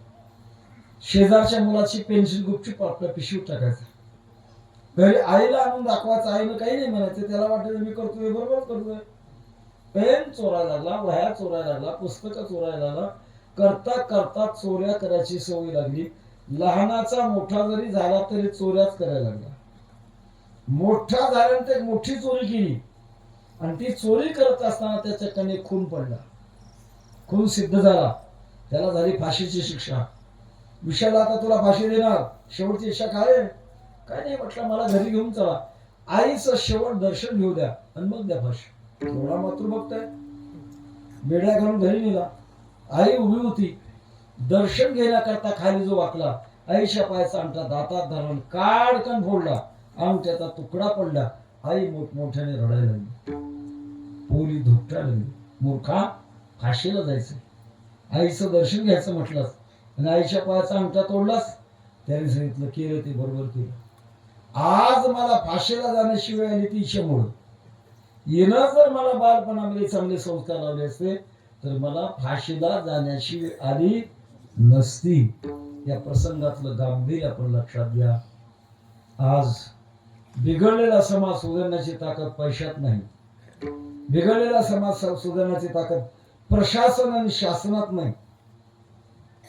शेजारच्या मुलाची पेन्सिल गुपचूप आपल्या पिशवीत टाकायचा. घरी आईला आणून दाखवायचं, आईनं काही नाही म्हणायचं, त्याला वाटायचं मी करतोय बरोबर करतोय. पेन चोरायला लागला, वह्या चोरायला लागला, पुस्तकं चोरायला लागला. करता करता चोऱ्या करायची सवय लागली. लहानाचा मोठा जरी झाला तरी चोऱ्याच करायला लागला. मोठा झाल्यानंतर एक मोठी चोरी केली आणि ती चोरी करत असताना त्याच्याकडे खून पडला. खून सिद्ध झाला, त्याला झाली फाशीची शिक्षा. विषयाला आता तुला फाशी देणार, शेवटची इच्छा काय आहे? काय नाही म्हटलं, मला घरी घेऊन चला, आईचं शेवट दर्शन घेऊ द्या आणि मग द्या फाशी. थोडा मात्र बघताय, बेड्या घालून घरी नेला. आई उभी होती. दर्शन घेण्याकरता खाली जो वाकला, आईच्या पायाचा अंगठा दातात धरून काडकन फोडला, अंगठ्याचा तुकडा पडला. आई मोठमोठ्याने रडायला लागली. पोली धुपटा लागली. मूर्खा, फाशीला जायचं, आईचं दर्शन घ्यायचं म्हटलंस आणि आईच्या पायाचा अंगठा तोडलास. त्याने सांगितलं, केलं ते बरोबर केलं. आज मला फाशीला जाण्याशिवाय आली ती इच्छामुळं. येणं जर मला बालपणामध्ये चांगले संस्कार लावले असते तर मला फाशीला जाण्याची आली नसती. या प्रसंगातलं गांभीर्य आपण लक्षात घ्या. आज बिघडलेला समाज सुधारण्याची ताकद पैशात नाही. बिघडलेला समाज सुधारण्याची ताकद प्रशासन आणि शासनात नाही.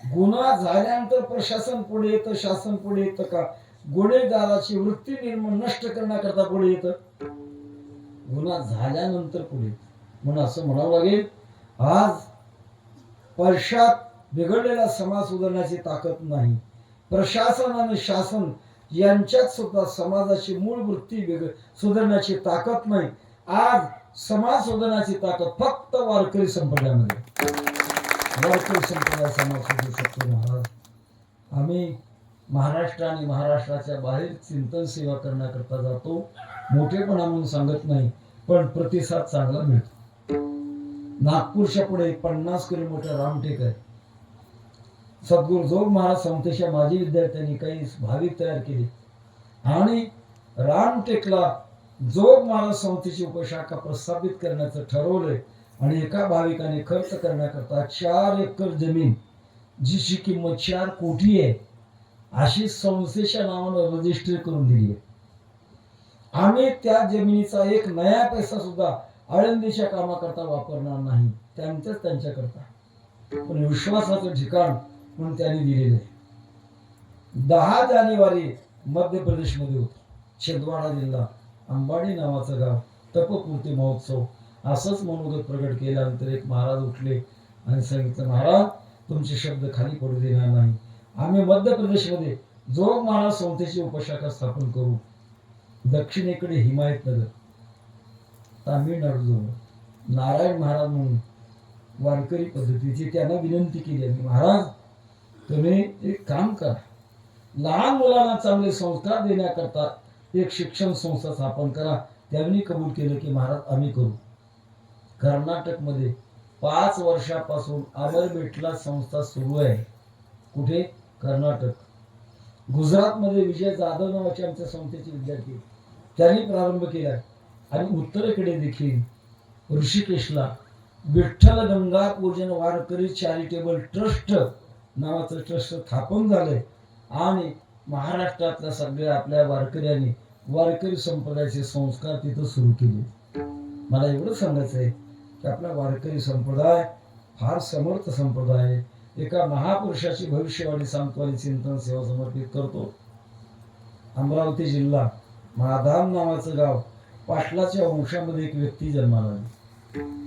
गुन्हा झाल्यानंतर प्रशासन पुढे येतं, शासन पुढे येतं का? गुन्हेगाराची वृत्ती निर्माण नष्ट करण्याकरता पुढे येतं. गुन्हा झाल्यानंतर पुढे. म्हणून असं म्हणावं लागेल, आज पैशात बिघडलेला समाज सुधारण्याची ताकद नाही. प्रशासन आणि शासन यांच्यात सुद्धा समाजाची मूळ वृत्ती सुधारण्याची ताकद नाही. आज समाज सुधारण्याची ताकद फक्त वारकरी संप्रदायामध्ये. वारकरी संप्रदाय समाज सुधारू शकतो. महाराज, आम्ही महाराष्ट्र आणि महाराष्ट्राच्या बाहेर चिंतन सेवा करण्याकरता जातो. मोठेपणा म्हणून सांगत नाही, पण प्रतिसाद चांगला मिळतो. नागपूरच्या पुढे 50 किलोमीटर रामटेक आहे. सद्गुरू जोग महाराज संस्थेच्या माजी विद्यार्थ्यांनी काही भाविक तयार केले आणि रामटेकला जोग महाराज संस्थेची उपशाखा प्रस्थापित करण्याचं ठरवलंय. आणि एका भाविकाने खर्च करण्याकरता 4 एकर जमीन, जिची किंमत 4 कोटी आहे, अशी संस्थेच्या नावानं रजिस्ट्री करून दिली आहे. आम्ही त्या जमिनीचा एक नया पैसा सुद्धा आळंदीच्या कामाकरता वापरणार नाही, त्यांच्याच त्यांच्याकरता. पण विश्वासाचं ठिकाण म्हणून त्यांनी दिलेलं आहे. 10 जानेवारी मध्य प्रदेशमध्ये होतो, छिंदवाडा जिल्हा, अंबाडी नावाचं गाव, तपपूर्ती महोत्सव. असंच मनोगत प्रगट केल्यानंतर एक महाराज उठले आणि सांगितलं, महाराज तुमचे शब्द खाली पडू देणार नाही. आम्ही मध्य प्रदेशमध्ये जोग महाराज संस्थेची उपशाखा स्थापन करू. दक्षिणेकडे हिमायतनगर, तामिळनाडू नारायण महाराज म्हणून वारकरी पद्धतीची त्यांना विनंती केली आहे, महाराज तुम्ही एक काम करा, लहान मुलांना चांगले संस्कार देण्याकरता एक शिक्षण संस्था स्थापन करा. त्यांनी कबूल केलं की महाराज आम्ही करू. कर्नाटकमध्ये 5 वर्षापासून अमरबेटला संस्था सुरू आहे. कुठे? कर्नाटक. गुजरातमध्ये विजय जाधव नावाचे आमच्या संस्थेचे विद्यार्थी, त्यांनी प्रारंभ केला. आणि उत्तरेकडे देखील ऋषिकेशला विठ्ठल गंगा पूजन वारकरी चॅरिटेबल ट्रस्ट नावाचं ट्रस्ट स्थापन झालंय. आणि महाराष्ट्रातल्या सगळ्या आपल्या वारकऱ्यांनी वारकरी संप्रदायाचे संस्कार तिथं सुरू केले. मला एवढं सांगायचं आहे की आपला वारकरी संप्रदाय फार समर्थ संप्रदाय आहे. एका महापुरुषाची भविष्यवाणी सांगतो चिंतन सेवा समर्पित करतो. अमरावती जिल्हा, माधाम नावाचं गाव, पाटलाच्या वंशामध्ये एक व्यक्ती जन्माला आली.